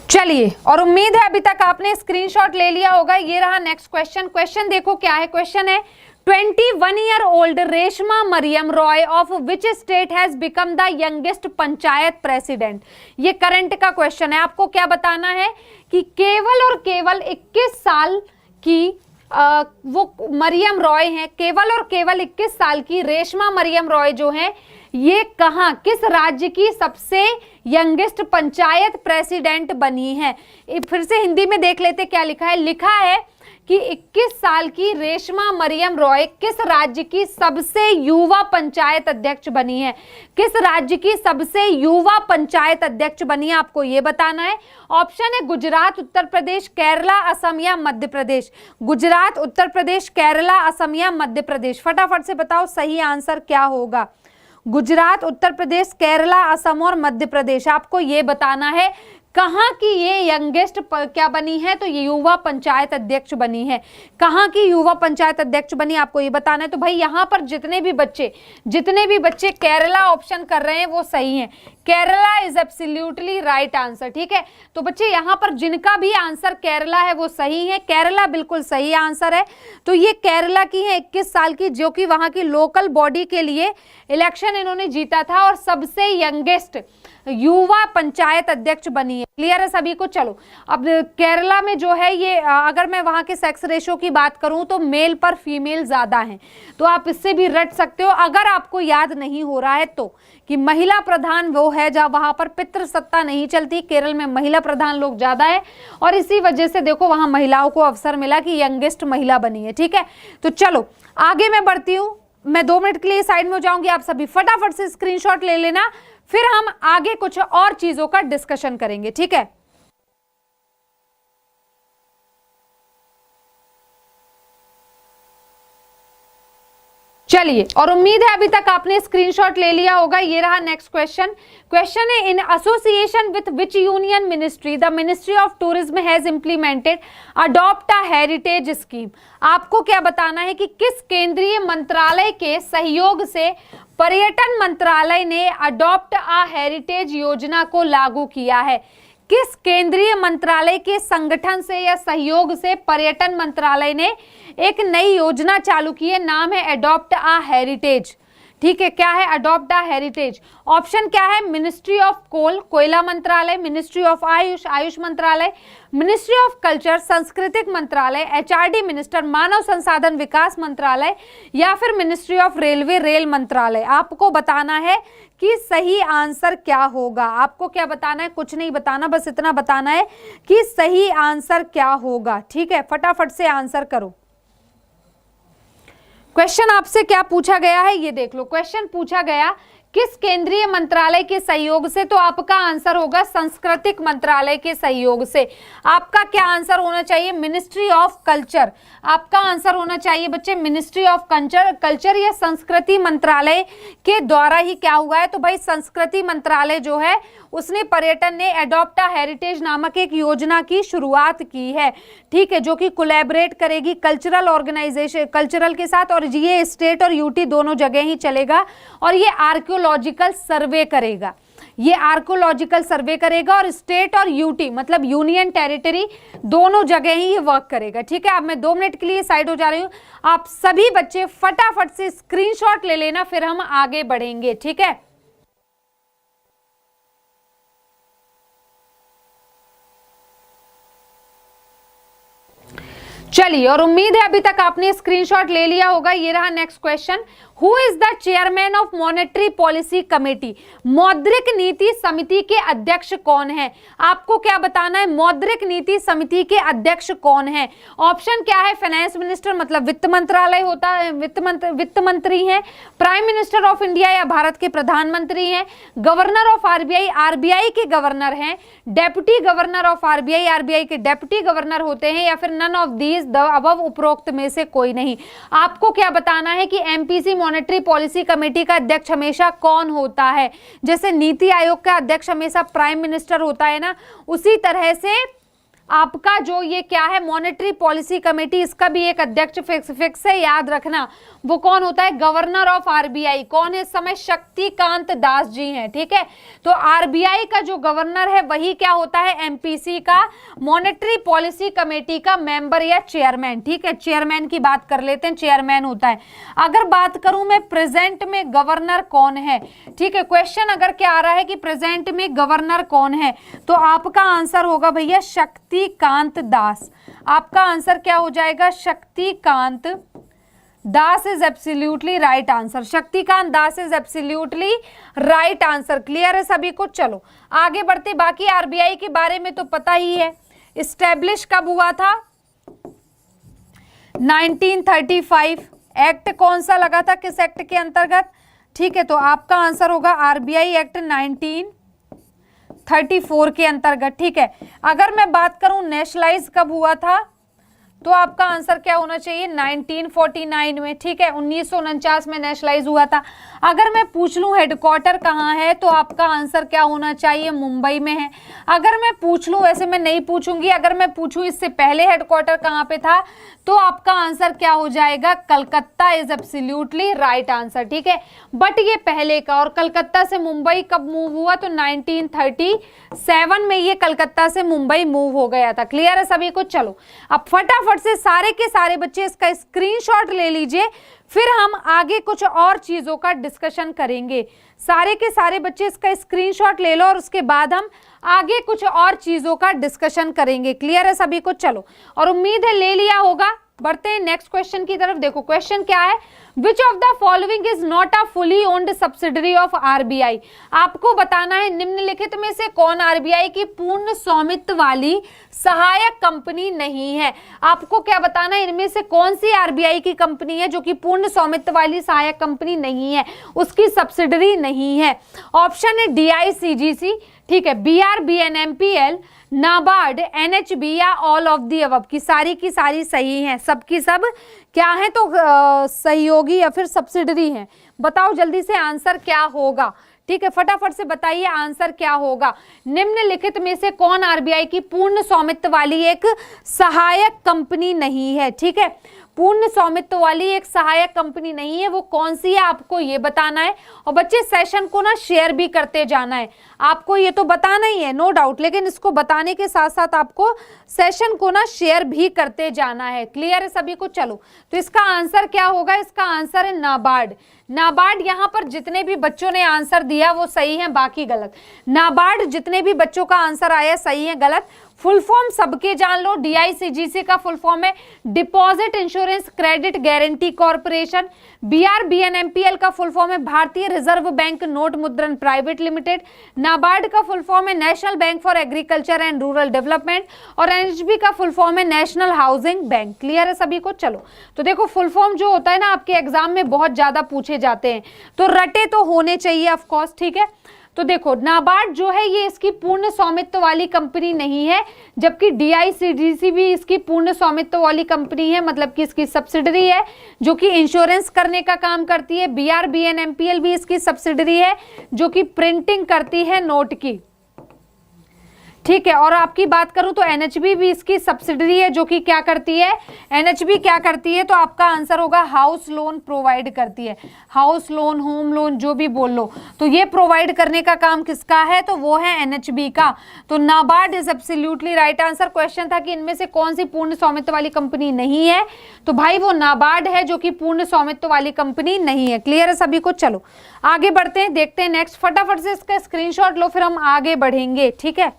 चलिए, और उम्मीद है अभी तक आपने स्क्रीनशॉट ले लिया होगा। ये रहा नेक्स्ट क्वेश्चन। क्वेश्चन देखो क्या है। क्वेश्चन है 21-year-old Reshma Mariam Roy of which state has become the youngest panchayat president. ये करंट का क्वेश्चन है। आपको क्या बताना है कि केवल और केवल 21 साल की वो मरियम रॉय हैं, केवल और केवल 21 साल की रेशमा मरियम रॉय जो हैं, ये कहां, किस राज्य की सबसे यंगेस्ट पंचायत प्रेसिडेंट बनी है। फिर से हिंदी में देख लेते क्या लिखा है। लिखा है कि 21 साल की रेशमा मरियम रॉय किस राज्य की सबसे युवा पंचायत अध्यक्ष बनी है, किस राज्य की सबसे युवा पंचायत अध्यक्ष बनी है, आपको ये बताना है। ऑप्शन है गुजरात, उत्तर प्रदेश, केरला, असम या मध्य प्रदेश। गुजरात, उत्तर प्रदेश, केरला, असम या मध्य प्रदेश। फटाफट से बताओ सही आंसर क्या होगा। गुजरात, उत्तर प्रदेश, केरला, असम और मध्य प्रदेश। आपको ये बताना है कहां की ये यंगेस्ट क्या बनी है, तो ये युवा पंचायत अध्यक्ष बनी है। कहां की युवा पंचायत अध्यक्ष बनी, आपको ये बताना है। तो भाई यहां पर जितने भी बच्चे केरला ऑप्शन कर रहे हैं वो सही है। Kerala is absolutely right answer, ठीक है। तो बच्चे यहां पर जिनका भी आंसर केरला है वो सही है। केरला बिल्कुल सही आंसर है। तो ये केरला की है 21 साल की, जो कि वहां की लोकल बॉडी के लिए इलेक्शन इन्होंने जीता था और सबसे यंगेस्ट युवा पंचायत अध्यक्ष बनी है। क्लियर है सभी को। चलो, अब केरला में जो है ये अगर मैं वहां के सेक्स रेशो की बात करूं तो मेल पर फीमेल ज्यादा हैं, तो आप इससे भी रट सकते हो अगर आपको याद नहीं हो रहा है तो, कि महिला प्रधान वो है जहां वहां पर पितृ सत्ता नहीं चलती। केरल में महिला प्रधान लोग ज्यादा है और इसी वजह से देखो वहां महिलाओं को अवसर मिला कि यंगेस्ट महिला बनी है, ठीक है। तो चलो आगे मैं बढ़ती हूँ। मैं 2 मिनट के लिए साइड में हो जाऊंगी, आप सभी फटाफट से स्क्रीनशॉट ले लेना, फिर हम आगे कुछ और चीजों का डिस्कशन करेंगे, ठीक है। चलिए, और उम्मीद है अभी तक आपने स्क्रीनशॉट ले लिया होगा। ये रहा नेक्स्ट क्वेश्चन। क्वेश्चन है in association with which union ministry the ministry of tourism has implemented adopt a heritage scheme. आपको क्या बताना है कि किस केंद्रीय मंत्रालय के सहयोग से पर्यटन मंत्रालय ने अडॉप्ट अ हेरिटेज योजना को लागू किया है। किस केंद्रीय मंत्रालय के संगठन से या सहयोग से पर्यटन मंत्रालय ने एक नई योजना चालू की है, नाम है अडॉप्ट अ हेरिटेज, ठीक है। क्या है अडॉप्ट अ हेरिटेज? ऑप्शन क्या है? मिनिस्ट्री ऑफ कोल, कोयला मंत्रालय, मिनिस्ट्री ऑफ आयुष, आयुष मंत्रालय, मिनिस्ट्री ऑफ कल्चर, सांस्कृतिक मंत्रालय, एचआरडी मिनिस्टर, मानव संसाधन विकास मंत्रालय, या फिर मिनिस्ट्री ऑफ रेलवे, रेल मंत्रालय। आपको बताना है कि सही आंसर क्या होगा। आपको क्या बताना है? कुछ नहीं बताना, बस इतना बताना है कि सही आंसर क्या होगा, ठीक है। फटाफट से आंसर करो। क्वेश्चन आपसे क्या पूछा गया है ये देख लो। क्वेश्चन पूछा गया किस केंद्रीय मंत्रालय के सहयोग से, तो आपका आंसर होगा सांस्कृतिक मंत्रालय के सहयोग से। आपका क्या आंसर होना चाहिए? Ministry of culture. आपका आंसर होना चाहिए बच्चे मिनिस्ट्री ऑफ कल्चर या संस्कृति मंत्रालय के द्वारा ही क्या हुआ है। तो भाई संस्कृति मंत्रालय जो है उसने पर्यटन ने एडॉप्ट अ हेरिटेज नामक एक योजना की शुरुआत की है, ठीक है, जो कि कोलैबोरेट करेगी कल्चरल ऑर्गेनाइजेशन, कल्चरल के साथ, और ये स्टेट और यूटी दोनों जगह ही चलेगा। और ये आर्कियोलॉजिकल सर्वे करेगा, ये आर्कियोलॉजिकल सर्वे करेगा और स्टेट और यूटी मतलब यूनियन टेरिटरी दोनों जगह ही ये वर्क करेगा, ठीक है। अब मैं 2 मिनट के लिए साइड हो जा रही हूँ। आप सभी बच्चे फटाफट से स्क्रीनशॉट ले लेना, फिर हम आगे बढ़ेंगे, ठीक है। चलिए, और उम्मीद है अभी तक आपने स्क्रीनशॉट ले लिया होगा। ये रहा next question. Who is the chairman of monetary policy committee? मौद्रिक नीति समिति के अध्यक्ष कौन है? आपको क्या बताना है? मौद्रिक नीति समिति के अध्यक्ष कौन है? ऑप्शन क्या है? फाइनेंस मिनिस्टर मतलब वित्त मंत्रालय होता है, वित्त मंत्री हैं, प्राइम मिनिस्टर ऑफ इंडिया या भारत के प्रधानमंत्री हैं, गवर्नर ऑफ आरबीआई, आरबीआई के गवर्नर हैं, deputy governor of RBI, RBI के डेप्यूटी गवर्नर होते हैं, या फिर none of these is the above उपरोक्त में से कोई नहीं। आपको क्या बताना है कि एमपीसी मॉनेटरी पॉलिसी कमेटी का अध्यक्ष हमेशा कौन होता है। जैसे नीति आयोग का अध्यक्ष हमेशा प्राइम मिनिस्टर होता है ना, उसी तरह से आपका जो ये क्या है मॉनेटरी पॉलिसी कमेटी, इसका भी एक अध्यक्ष फिक्स है, याद रखना। वो कौन होता है? Governor of RBI. कौन है इस समय? शक्तिकांत दास जी हैं। ठीक है, तो आरबीआई का जो गवर्नर है वही क्या होता है? एमपीसी का मॉनेटरी पॉलिसी कमेटी का मेंबर या चेयरमैन। ठीक है, चेयरमैन की बात कर लेते हैं, चेयरमैन होता है। अगर बात करूं मैं प्रेजेंट में गवर्नर कौन है, ठीक है, क्वेश्चन अगर क्या आ रहा है कि प्रेजेंट में गवर्नर कौन है, तो आपका आंसर होगा भैया शक्तिकांत दास। आपका आंसर क्या हो जाएगा? Shaktikanta Das is absolutely right answer. Shaktikanta Das is absolutely right answer. Clear है सभी को? चलो आगे बढ़ते। बाकी आरबीआई के बारे में तो पता ही है, इस्टेब्लिश कब हुआ था? 1935। एक्ट कौन सा लगा था, किस एक्ट के अंतर्गत? ठीक है, तो आपका आंसर होगा आरबीआई एक्ट 1934 के अंतर्गत। ठीक है, अगर मैं बात करूं नेशनलाइज कब हुआ था, तो आपका आंसर क्या होना चाहिए? 1949 में। ठीक है, 1949 में नेशनलाइज हुआ था। अगर मैं पूछ लूं हेडक्वार्टर कहाँ है, तो आपका आंसर क्या होना चाहिए? मुंबई में है। अगर मैं पूछ लूं, वैसे मैं नहीं पूछूंगी, अगर मैं पूछूं इससे पहले हेडक्वार्टर कहाँ पे था, तो आपका आंसर क्या हो जाएगा? Calcutta is absolutely right answer. ठीक है, बट ये पहले का, और कलकत्ता से मुंबई कब मूव हुआ? तो 1937 में ये कलकत्ता से मुंबई मूव हो गया था। क्लियर है सभी को? चलो अब फटाफट से सारे के सारे बच्चे इसका स्क्रीनशॉट ले लीजिए, फिर हम आगे कुछ और चीजों का डिस्कशन करेंगे। सारे के सारे बच्चे इसका स्क्रीनशॉट ले लो और उसके बाद हम आगे कुछ और चीजों का डिस्कशन करेंगे। क्लियर है सभी को? चलो, और उम्मीद है ले लिया होगा। बढ़ते हैं नेक्स्ट क्वेश्चन की तरफ। देखो क्वेश्चन क्या है, which of the following is not a fully owned subsidiary of RBI. आपको बताना है निम्नलिखित में से कौन आरबीआई की पूर्ण स्वामित्व वाली सहायक कंपनी नहीं है। आपको क्या बताना है, इनमें से कौन सी आरबीआई की कंपनी है जो कि पूर्ण स्वामित्व वाली सहायक कंपनी नहीं है, उसकी सब्सिडरी नहीं है। ऑप्शन है डीआईसीजीसी, ठीक है, बीआरबीएनएमपीएल, नाबार्ड, एनएचबी या ऑल ऑफ दी अबव। की सारी सही हैं, सबकी सब क्या है? तो सहयोगी या फिर सब्सिडरी हैं। बताओ जल्दी से आंसर क्या होगा। ठीक है, फटाफट से बताइए आंसर क्या होगा। निम्नलिखित में से कौन आरबीआई की पूर्ण स्वामित्व वाली एक सहायक कंपनी नहीं है? ठीक है, पूर्ण स्वामित्व वाली एक सहायक कंपनी नहीं है, वो कौन सी है आपको ये बताना है। और बच्चे सेशन को ना शेयर भी करते जाना है, आपको ये तो बताना ही है नो डाउट, लेकिन इसको बताने के साथ साथ आपको सेशन को ना शेयर भी करते जाना है। क्लियर है सभी को? चलो, तो इसका आंसर क्या होगा? इसका आंसर है नाबार्ड। नाबार्ड, यहाँ पर जितने भी बच्चों ने आंसर दिया वो सही है, बाकी गलत। नाबार्ड जितने भी बच्चों का आंसर आया सही है, गलत। फुल फॉर्म सबके जान लो। डीआईसीजीसी का फुल फॉर्म है deposit insurance credit guarantee corporation. बीआरबीएनएमपीएल का फुल फॉर्म है भारतीय रिजर्व बैंक नोट मुद्रण प्राइवेट लिमिटेड। नाबार्ड का फुल फॉर्म है national bank for agriculture and rural development. और एनएचबी का फुल फॉर्म है नेशनल हाउसिंग बैंक। क्लियर है सभी को? चलो, तो देखो फुल फॉर्म जो होता है ना आपके एग्जाम में बहुत ज्यादा पूछे जाते हैं, तो रटे तो होने चाहिए ऑफ कोर्स। ठीक है, तो देखो नाबार्ड जो है ये इसकी पूर्ण स्वामित्व वाली कंपनी नहीं है, जबकि डीआईसीजीसी भी इसकी पूर्ण स्वामित्व वाली कंपनी है, मतलब कि इसकी सब्सिडरी है जो कि इंश्योरेंस करने का काम करती है। बीआरबीएनएमपीएल भी इसकी सब्सिडरी है जो कि प्रिंटिंग करती है नोट की। ठीक है, और आपकी बात करूं तो एनएचबी भी इसकी सब्सिडरी है जो कि क्या करती है? एनएचबी क्या करती है? तो आपका आंसर होगा हाउस लोन प्रोवाइड करती है। हाउस लोन, होम लोन, जो भी बोल लो, तो ये प्रोवाइड करने का काम किसका है? तो वो है एनएचबी का। तो NABARD is absolutely right answer. Question था कि इनमें से कौन सी पूर्ण स्वामित्व वाली कंपनी नहीं है, तो भाई वो नाबार्ड है जो कि पूर्ण स्वामित्व वाली कंपनी नहीं है। क्लियर है सभी को? चलो आगे बढ़ते हैं, देखते हैं नेक्स्ट। फटाफट से इसका स्क्रीनशॉट लो, फिर हम आगे बढ़ेंगे। ठीक है,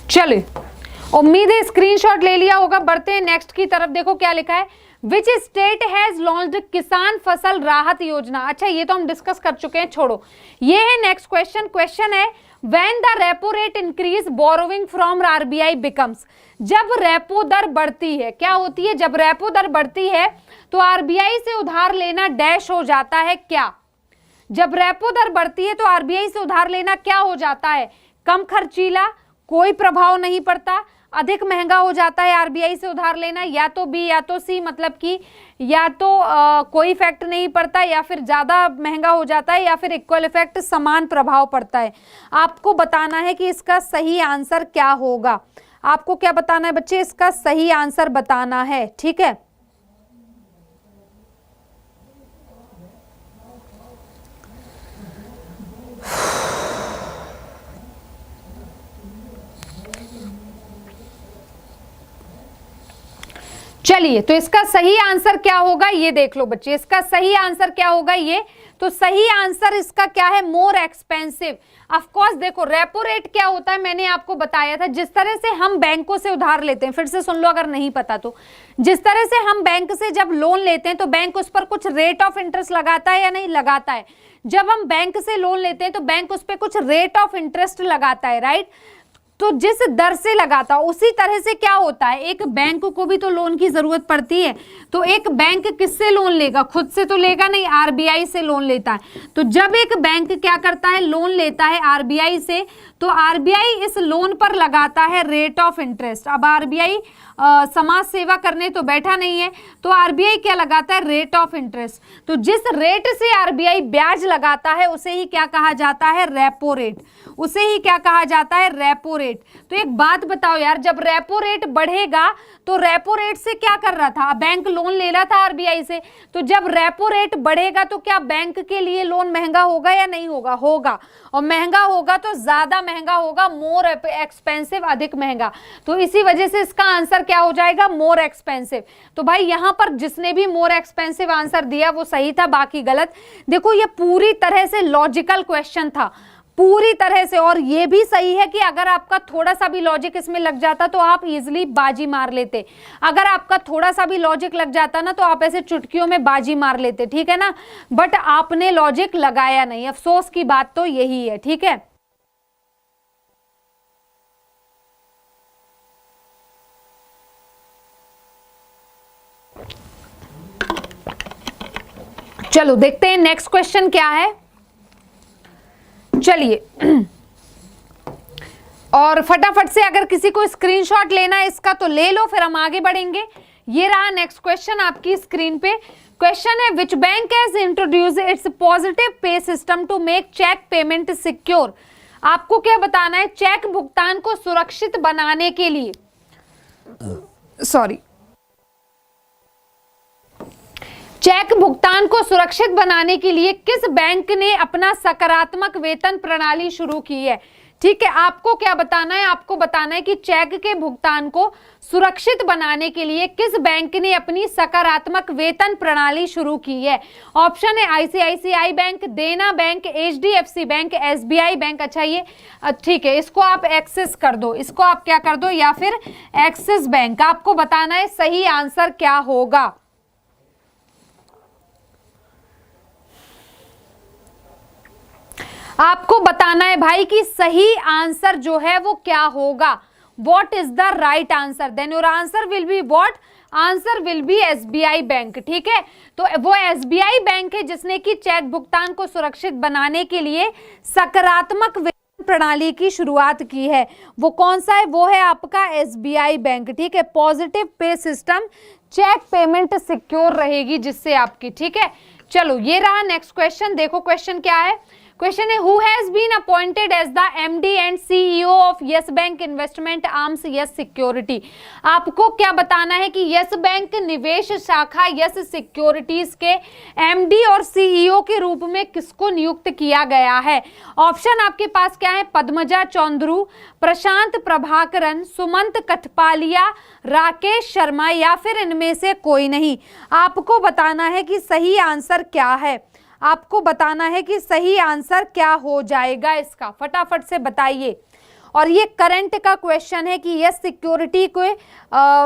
चलिए, उम्मीद है स्क्रीनशॉट ले लिया होगा। बढ़ते हैं नेक्स्ट की तरफ। देखो क्या लिखा है, विच स्टेट हैज लॉन्च्ड किसान फसल राहत योजना। अच्छा ये तो हम डिस्कस कर चुके हैं, छोड़ो। ये है नेक्स्ट क्वेश्चन। क्वेश्चन है when the repo rate increase borrowing from RBI becomes. जब रेपो दर बढ़ती है, क्या होती है, जब रेपो दर बढ़ती है तो आरबीआई से उधार लेना डैश हो जाता है क्या। जब रेपो दर बढ़ती है तो आरबीआई से उधार लेना क्या हो जाता है, कम खर्चीला, कोई प्रभाव नहीं पड़ता, अधिक महंगा हो जाता है आरबीआई से उधार लेना, या तो बी या तो सी, मतलब कि या तो कोई इफेक्ट नहीं पड़ता, या फिर ज्यादा महंगा हो जाता है, या फिर इक्वल इफेक्ट, समान प्रभाव पड़ता है। आपको बताना है कि इसका सही आंसर क्या होगा। आपको क्या बताना है बच्चे, इसका सही आंसर बताना है, ठीक है। चलिए, तो इसका सही आंसर क्या होगा ये देख लो बच्चे, इसका सही आंसर क्या होगा ये, तो सही आंसर इसका क्या है, मोर एक्सपेंसिव। ऑफ कोर्स देखो रेपो रेट क्या होता है मैंने आपको बताया था, जिस तरह से हम बैंकों से उधार लेते हैं, फिर से सुन लो अगर नहीं पता तो, जिस तरह से हम बैंक से जब लोन लेते हैं तो बैंक उस पर कुछ रेट ऑफ इंटरेस्ट लगाता है या नहीं लगाता है। जब हम बैंक से लोन लेते हैं तो बैंक उस पर कुछ रेट ऑफ इंटरेस्ट लगाता है, राइट। तो जिस दर से लगाता उसी तरह से क्या होता है, एक बैंक को भी तो लोन की जरूरत पड़ती है। तो एक बैंक किससे लोन लेगा, खुद से तो लेगा नहीं, आरबीआई से लोन लेता है। तो जब एक बैंक क्या करता है, लोन लेता है आरबीआई से, तो आरबीआई इस लोन पर लगाता है रेट ऑफ इंटरेस्ट। अब आरबीआई समाज सेवा करने तो बैठा नहीं है, तो आरबीआई क्या लगाता है, रेट ऑफ इंटरेस्ट। तो जिस रेट से आरबीआई ब्याज लगाता है उसे ही क्या कहा जाता है, रेपो रेट। उसे ही क्या कहा जाता है, रेपो रेट। तो एक बात बताओ यार, जब रेपो रेट बढ़ेगा तो रेपो रेट से क्या कर रहा था, बैंक लोन ले रहा था आरबीआई से, तो जब रेपो रेट बढ़ेगा तो क्या बैंक के लिए लोन महंगा होगा या नहीं होगा, होगा। और महंगा होगा तो ज्यादा महंगा होगा, मोर एक्सपेंसिव, अधिक महंगा। तो इसी वजह से इसका आंसर क्या हो जाएगा, मोर एक्सपेंसिव। तो भाई यहां पर जिसने भी मोर एक्सपेंसिव आंसर दिया वो सही था, बाकी गलत। देखो ये पूरी तरह से लॉजिकल क्वेश्चन था, पूरी तरह से। और ये भी सही है कि अगर आपका थोड़ा सा भी लॉजिक इसमें लग जाता तो आप इजीली बाजी मार लेते। अगर आपका थोड़ा सा भी लॉजिक लग जाता ना तो आप ऐसे चुटकियों में बाजी मार लेते, ठीक है ना। बट आपने लॉजिक लगाया नहीं, अफसोस की बात तो यही है, ठीक है। चलो देखते हैं नेक्स्ट क्वेश्चन क्या है। चलिए और फटाफट से अगर किसी को स्क्रीनशॉट लेना है इसका तो ले लो, फिर हम आगे बढ़ेंगे। ये रहा नेक्स्ट क्वेश्चन आपकी स्क्रीन पे। क्वेश्चन है which bank has introduce its positive pay system to make cheque payment secure. आपको क्या बताना है, चेक भुगतान को सुरक्षित बनाने के लिए, चेक भुगतान को सुरक्षित बनाने के लिए किस बैंक ने अपना सकारात्मक वेतन प्रणाली शुरू की है। ठीक है, आपको क्या बताना है, आपको बताना है कि चेक के भुगतान को सुरक्षित बनाने के लिए किस बैंक ने अपनी सकारात्मक वेतन प्रणाली शुरू की है। ऑप्शन है आईसीआईसीआई बैंक, देना bank, HDFC bank, SBI bank. अच्छा ये ठीक है, इसको आप एक्सिस कर दो, इसको आप क्या कर दो, या फिर एक्सिस बैंक। आपको बताना है सही आंसर क्या होगा। आपको बताना है भाई कि सही आंसर जो है वो क्या होगा। What is the right answer, then your answer will be what, answer will be SBI bank. ठीक है, तो वो एसबीआई बैंक है जिसने कि चेक भुगतान को सुरक्षित बनाने के लिए सकारात्मक वेतन प्रणाली की शुरुआत की है। वो कौन सा है, वो है आपका एसबीआई बैंक। ठीक है, positive pay system, check payment secure रहेगी जिससे आपकी। ठीक है, चलो ये रहा नेक्स्ट क्वेश्चन। देखो क्वेश्चन क्या है, क्वेश्चन है who has been appointed as the MD and CEO of Yes Bank investment arms Yes Security. आपको क्या बताना है कि यस बैंक निवेश शाखा यस सिक्योरिटीज के एमडी और सीईओ के रूप में किसको नियुक्त किया गया है। ऑप्शन आपके पास क्या है, पद्मजा चौंधरू, प्रशांत प्रभाकरन, सुमंत कठपालिया, राकेश शर्मा, या फिर इनमें से कोई नहीं। आपको बताना है कि सही आंसर क्या है, आपको बताना है कि सही आंसर क्या हो जाएगा इसका, फटाफट से बताइए। और ये करंट का क्वेश्चन है कि यस सिक्योरिटी के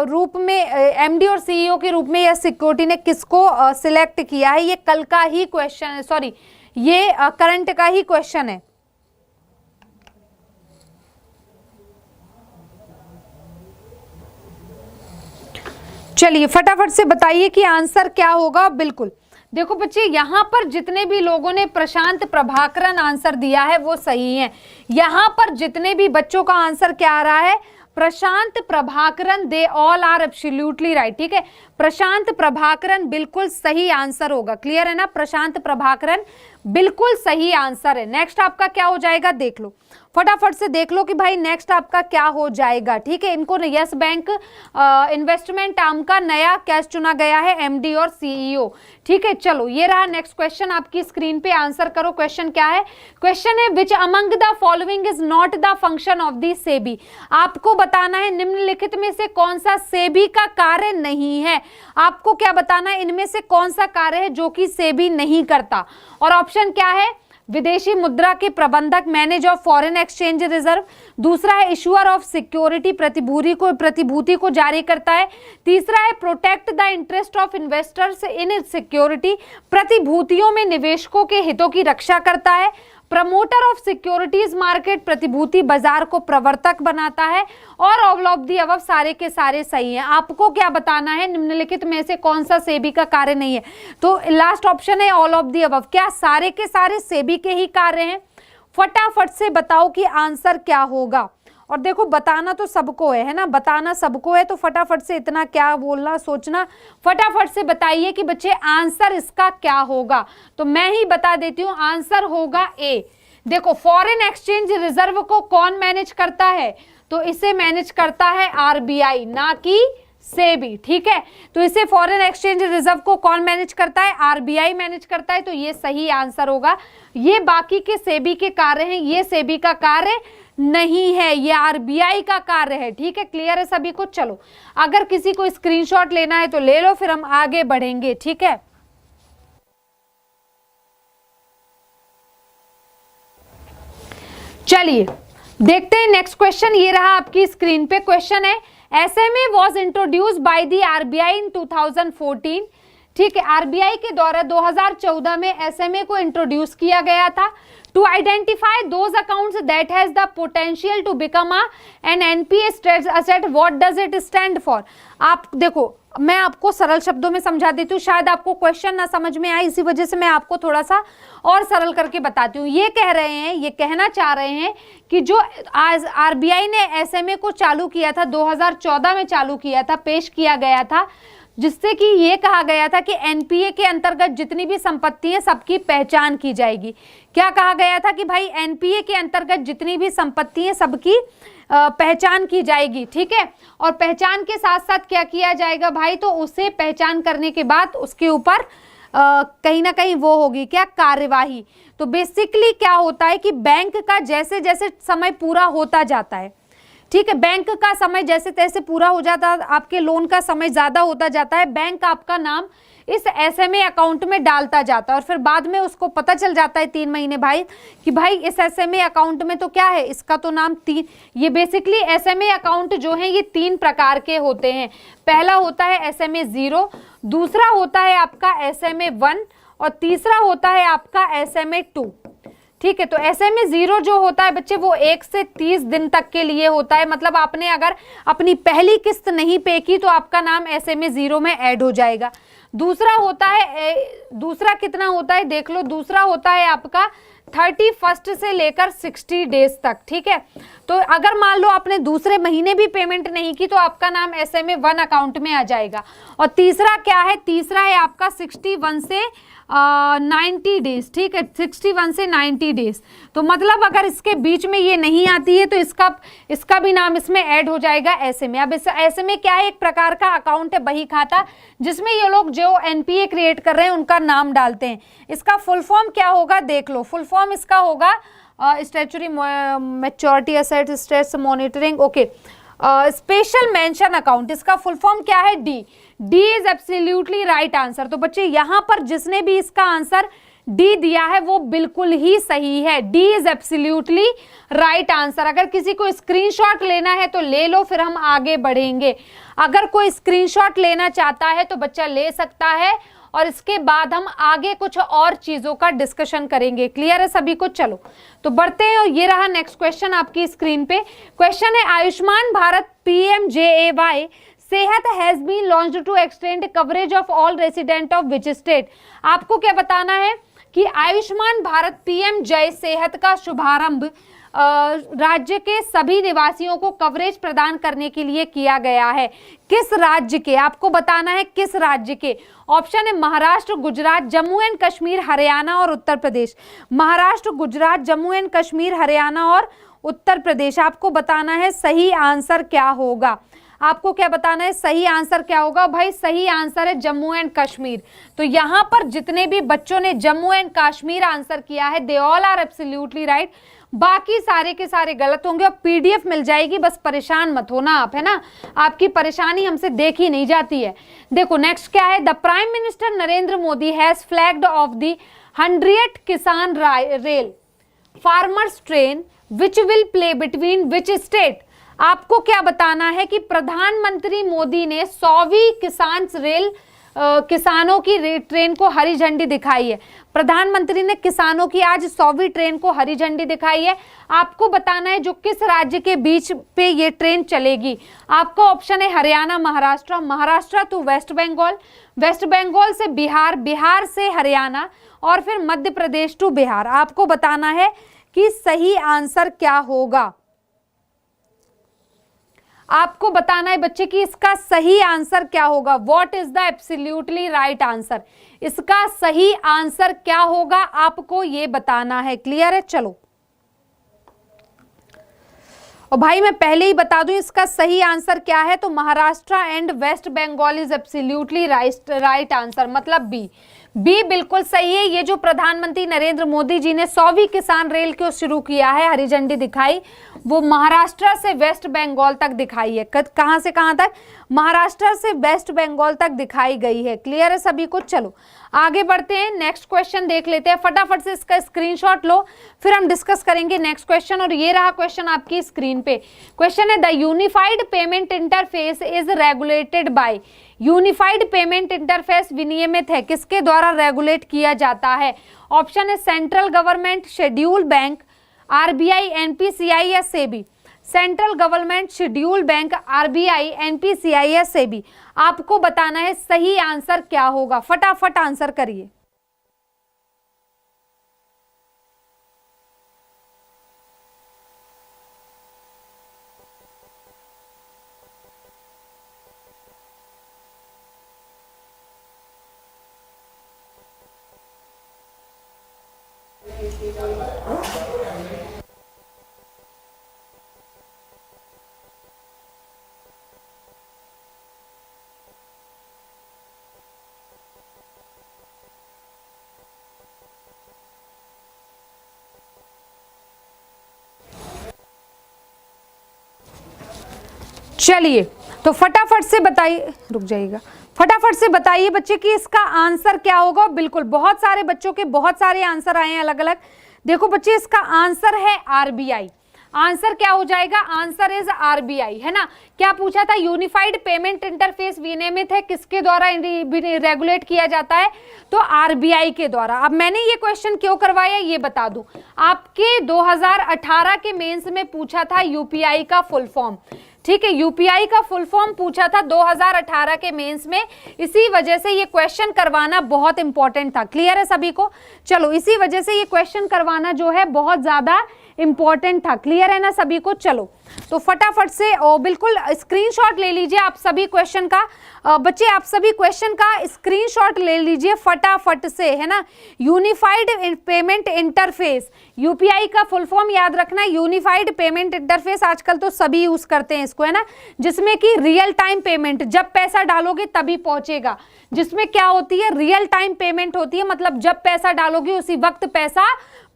रूप में एमडी और सीईओ के रूप में यस सिक्योरिटी ने किसको सिलेक्ट किया है। ये कल का ही क्वेश्चन है, सॉरी ये करंट का ही क्वेश्चन है। चलिए फटाफट से बताइए कि आंसर क्या होगा। बिल्कुल देखो बच्चे, यहां पर जितने भी लोगों ने प्रशांत प्रभाकरन आंसर दिया है वो सही है। यहां पर जितने भी बच्चों का आंसर क्या आ रहा है, Prashant Prabhakaran, they all are absolutely right. ठीक है, प्रशांत प्रभाकरन बिल्कुल सही आंसर होगा। क्लियर है ना, प्रशांत प्रभाकरन बिल्कुल सही आंसर है। नेक्स्ट आपका क्या हो जाएगा देख लो, फटाफट से देख लो कि भाई नेक्स्ट आपका क्या हो जाएगा। ठीक है, इनको यस बैंक इन्वेस्टमेंट आर्म का नया कैश चुना गया है, एमडी और सीईओ। ठीक है, चलो ये रहा नेक्स्ट क्वेश्चन आपकी स्क्रीन पे, आंसर करो। क्वेश्चन क्या है, क्वेश्चन है which among the following is not the function of the SEBI. आपको बताना है निम्नलिखित में से कौन सा सेबी का कार्य नहीं है। आपको क्या बताना है, इनमें से कौन सा कार्य है जो कि सेबी नहीं करता। और ऑप्शन क्या है, विदेशी मुद्रा के प्रबंधक, manage of foreign exchange reserve. दूसरा है इशुअर ऑफ सिक्योरिटी, प्रतिभूति को जारी करता है। तीसरा है protect the interest of investors in security, प्रतिभूतियों में निवेशकों के हितों की रक्षा करता है। प्रमोटर ऑफ सिक्योरिटीज मार्केट, प्रतिभूति बाजार को प्रवर्तक बनाता है। और ऑल ऑफ दी अबव सारे के सारे सही हैं। आपको क्या बताना है, निम्नलिखित में से कौन सा सेबी का कार्य नहीं है। तो लास्ट ऑप्शन है ऑल ऑफ दी अबव। क्या सारे के सारे सेबी के ही कार्य हैं? फटाफट से बताओ कि आंसर क्या होगा। और देखो बताना तो सबको है ना, बताना सबको है, तो फटाफट से इतना क्या बोलना सोचना, फटाफट से बताइए कि बच्चे आंसर इसका क्या होगा। तो मैं ही बता देती हूँ, आंसर होगा ए। देखो फॉरेन एक्सचेंज रिजर्व को कौन मैनेज करता है, तो इसे मैनेज करता है आरबीआई, ना कि सेबी। ठीक है, तो इसे फॉरेन एक्सचेंज रिजर्व को कौन मैनेज करता है, आरबीआई मैनेज करता है। तो ये सही आंसर होगा। ये बाकी के सेबी के कार्य हैं, ये सेबी का कार्य नहीं है, ये आरबीआई का कार्य है। ठीक है, क्लियर है सभी को। चलो अगर किसी को स्क्रीनशॉट लेना है तो ले लो, फिर हम आगे बढ़ेंगे। ठीक है, चलिए देखते हैं नेक्स्ट क्वेश्चन। ये रहा आपकी स्क्रीन पे, क्वेश्चन है SMA was introduced by the RBI in 2014। ठीक है, आरबीआई के द्वारा 2014 में एसएमए को इंट्रोड्यूस किया गया था। To identify those accounts that has the potential to become an NPA status asset, what does it stand for. आप देखो, मैं आपको सरल शब्दों में समझा देती हूँ, शायद आपको क्वेश्चन ना समझ में आए, इसी वजह से मैं आपको थोड़ा सा और सरल करके बताती हूँ। ये कह रहे हैं, ये कहना चाह रहे हैं कि जो आज आरबीआई ने एसएमए को चालू किया था, 2014 में चालू किया था, पेश किया गया था, जिससे कि ये कहा गया था कि एनपीए के अंतर्गत जितनी भी संपत्ति है सबकी पहचान की जाएगी। क्या कहा गया था कि भाई एनपीए के अंतर्गत जितनी भी संपत्ति है सबकी पहचान की जाएगी। ठीक है, और पहचान के साथ साथ क्या किया जाएगा भाई, तो उसे पहचान करने के बाद उसके ऊपर कहीं ना कहीं वो होगी क्या, कार्यवाही। तो बेसिकली क्या होता है कि बैंक का जैसे जैसे समय पूरा होता जाता है, ठीक है, बैंक का समय जैसे तैसे पूरा हो जाता है, आपके लोन का समय ज्यादा होता जाता है, बैंक आपका नाम इस एसएमए अकाउंट में डालता जाता है। और फिर बाद में उसको पता चल जाता है 3 महीने भाई कि भाई इस एसएमए अकाउंट में तो क्या है, इसका तो नाम 3, ये बेसिकली एसएमए अकाउंट जो है ये 3 प्रकार के होते हैं। पहला होता है एसएमए 0, दूसरा होता है आपका एसएमए 1 और तीसरा होता है आपका एसएमए 2। ठीक है, तो एसएमए 0 जो होता है बच्चे वो 1 से 30 दिन तक के लिए होता है। मतलब आपने अगर अपनी पहली किस्त नहीं पे की तो आपका नाम एसएमए 0 में ऐड हो जाएगा। दूसरा होता है, दूसरा कितना होता है देख लो, दूसरा होता है आपका 31 से लेकर 60 डेज तक। ठीक है, तो अगर मान लो आपने दूसरे महीने भी पेमेंट नहीं की तो आपका नाम एसएमए 1 अकाउंट में आ जाएगा। और तीसरा क्या है, तीसरा है आपका 61 से 90 डेज। ठीक है, 61 से 90 डेज। तो मतलब अगर इसके बीच में ये नहीं आती है तो इसका भी नाम इसमें ऐड हो जाएगा एसएमए। अब एसएमए क्या है, एक प्रकार का अकाउंट है, बही खाता, जिसमें ये लोग जो एनपीए क्रिएट कर रहे हैं उनका नाम डालते हैं। इसका फुल फॉर्म क्या होगा देख लो, फुल फॉर्म इसका होगा statutory maturity asset states monitoring, okay, special mention account. इसका फुल फॉर्म क्या है, D. D is absolutely right answer. तो बच्चे यहां पर जिसने भी इसका आंसर डी दिया है वो बिल्कुल ही सही है, D is absolutely right answer. अगर किसी को स्क्रीनशॉट लेना है तो ले लो, फिर हम आगे बढ़ेंगे। अगर कोई स्क्रीनशॉट लेना चाहता है तो बच्चा ले सकता है, और इसके बाद हम आगे कुछ और चीजों का डिस्कशन करेंगे। क्लियर है सभी को? चलो तो बढ़ते हैं, और ये रहा नेक्स्ट क्वेश्चन आपकी स्क्रीन पे। क्वेश्चन है, Ayushman Bharat PMJAY Sehat has been launched to extend coverage of all resident of which state. आपको क्या बताना है कि आयुष्मान भारत PMJAY सेहत का शुभारंभ राज्य के सभी निवासियों को कवरेज प्रदान करने के लिए किया गया है। किस राज्य के? आपको बताना है किस राज्य के। ऑप्शन है महाराष्ट्र, गुजरात, जम्मू एंड कश्मीर, हरियाणा और उत्तर प्रदेश। महाराष्ट्र, गुजरात, जम्मू एंड कश्मीर, हरियाणा और उत्तर प्रदेश। आपको बताना है सही आंसर क्या होगा। आपको क्या बताना है सही आंसर क्या होगा? भाई सही आंसर है जम्मू एंड कश्मीर। तो यहां पर जितने भी बच्चों ने जम्मू एंड कश्मीर आंसर किया है, they all are absolutely right. बाकी सारे के सारे गलत होंगे, और PDF मिल जाएगी, बस परेशान मत होना आप, है ना। आपकी परेशानी हमसे देखी नहीं जाती है। देखो नेक्स्ट क्या है, the prime minister Narendra Modi has flagged of the 100th किसान rail farmers train which will play between which state. आपको क्या बताना है कि प्रधानमंत्री मोदी ने 100वीं किसानों की ट्रेन को हरी झंडी दिखाई है। प्रधानमंत्री ने किसानों की आज 100वीं ट्रेन को हरी झंडी दिखाई है। आपको बताना है जो किस राज्य के बीच पे ये ट्रेन चलेगी। आपका ऑप्शन है हरियाणा, महाराष्ट्र, महाराष्ट्र टू वेस्ट बंगाल, वेस्ट बंगाल से बिहार, बिहार से हरियाणा, और फिर मध्य प्रदेश टू बिहार। आपको बताना है कि सही आंसर क्या होगा। आपको बताना है बच्चे कि इसका सही आंसर क्या होगा। What is the absolutely right answer. इसका सही आंसर क्या होगा आपको ये बताना है। क्लियर है? चलो, और भाई मैं पहले ही बता दूं इसका सही आंसर क्या है। तो Maharashtra and West Bengal is absolutely right answer, मतलब बी बिल्कुल सही है। ये जो प्रधानमंत्री नरेंद्र मोदी जी ने 100वीं किसान रेल को शुरू किया है, हरी झंडी दिखाई, वो महाराष्ट्र से वेस्ट बंगाल तक दिखाई है। कहां से कहां तक? महाराष्ट्र से वेस्ट बंगाल तक दिखाई गई है। क्लियर है सभी को? चलो आगे बढ़ते हैं, नेक्स्ट क्वेश्चन देख लेते हैं। फटाफट से इसका स्क्रीनशॉट लो, फिर हम डिस्कस करेंगे नेक्स्ट क्वेश्चन। और ये रहा क्वेश्चन आपकी स्क्रीन पे। क्वेश्चन है, the unified payment interface is regulated by. Unified payment interface विनियमित है, किसके द्वारा रेगुलेट किया जाता है? ऑप्शन है central government, schedule bank, RBI, NPCI या SEBI. Central government, schedule bank, RBI, NPCI या सेबी। आपको बताना है सही आंसर क्या होगा। फटाफट आंसर करिए। चलिए तो फटाफट से बताइए, रुक जाइएगा, फटाफट से बताइए बच्चे कि इसका आंसर क्या होगा। बिल्कुल बहुत सारे बच्चों के बहुत सारे आंसर आए हैं अलग अलग। देखो बच्चे इसका आंसर है RBI। आंसर क्या हो जाएगा? आंसर इज RBI, है ना। क्या पूछा था? यूनिफाइड पेमेंट इंटरफेस विनियमित है, किसके द्वारा रेगुलेट किया जाता है? तो RBI के द्वारा। अब मैंने ये क्वेश्चन क्यों करवाया ये बता दूं। आपके 2018 के मेंस में पूछा था UPI का फुल फॉर्म, ठीक है। UPI का फुल फॉर्म पूछा था 2018 के मेंस में, इसी वजह से ये क्वेश्चन करवाना बहुत इंपॉर्टेंट था। क्लियर है सभी को? चलो इसी वजह से ये क्वेश्चन करवाना जो है बहुत ज्यादा इंपॉर्टेंट था। क्लियर है ना सभी को? चलो तो फटाफट से बिल्कुल स्क्रीनशॉट ले लीजिए आप सभी क्वेश्चन का। बच्चे आप सभी क्वेश्चन का स्क्रीनशॉट ले लीजिए फटाफट से, है ना। यूनिफाइड पेमेंट इंटरफेस, UPI का फुल फॉर्म याद रखना, यूनिफाइड पेमेंट इंटरफेस। आजकल तो सभी यूज करते हैं इसको, है ना, जिसमें कि रियल टाइम पेमेंट, जब पैसा डालोगे तभी पहुंचेगा। जिसमें क्या होती है? रियल टाइम पेमेंट होती है, मतलब जब पैसा डालोगे उसी वक्त पैसा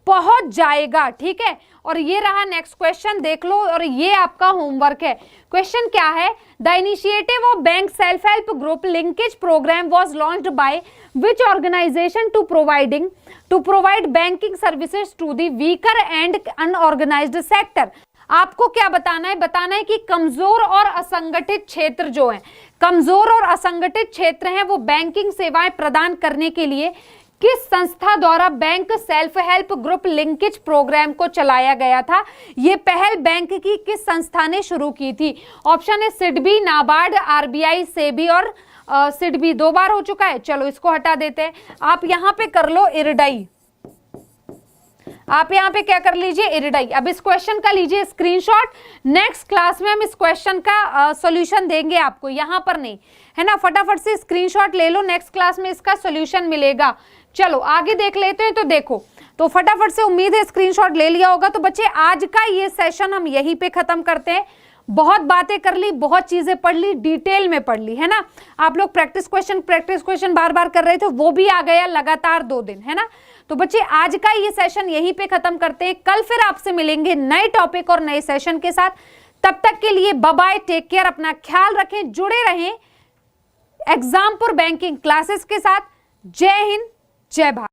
पहुंच जाएगा। ठीक है, और ये रहा नेक्स्ट क्वेश्चन, देख लो, और ये आपका होमवर्क है। क्वेश्चन क्या है, the initiative of bank self help group linkage programme was launched by which organisation to provide banking services to the weaker and unorganised sector. आपको क्या बताना है, बताना है कि कमजोर और असंगठित क्षेत्र जो हैं, कमजोर और असंगठित क्षेत्र हैं, वो बैंकिंग सेवाएं प्रदान करने के लिए किस संस्था द्वारा bank self help group linkage programme को चलाया गया था। ये पहल बैंक की किस संस्था ने शुरू की थी। ऑप्शन है सिडबी, नाबार्ड, आरबीआई, सेबी और सिडबी 2 बार हो चुका है, चलो इसको हटा देते हैं। आप यहां पे कर लो इरडाई, आप यहाँ पे क्या कर लीजिए, इरडाई। अब इस क्वेश्चन का लीजिए स्क्रीनशॉट, नेक्स्ट क्लास में हम इस क्वेश्चन का सॉल्यूशन देंगे आपको, यहाँ पर नहीं, है ना। फटाफट से स्क्रीनशॉट ले लो, नेक्स्ट क्लास में इसका सॉल्यूशन मिलेगा। चलो आगे देख लेते हैं। तो देखो, तो फटाफट से, उम्मीद है स्क्रीनशॉट ले लिया होगा। तो बच्चे आज का ये सेशन हम यहीं पे खत्म करते हैं। बहुत बातें कर ली, बहुत चीजें पढ़ ली, डिटेल में पढ़ ली, है ना। आप लोग प्रैक्टिस क्वेश्चन बार बार कर रहे थे, वो भी आ गया लगातार 2 दिन, है ना। तो बच्चे आज का ये सेशन यहीं पे खत्म करते हैं। कल फिर आपसे मिलेंगे नए टॉपिक और नए सेशन के साथ। तब तक के लिए बाय बाय, टेक केयर, अपना ख्याल रखें, जुड़े रहें एग्जामपुर बैंकिंग क्लासेस के साथ। जय हिंद, जय भारत।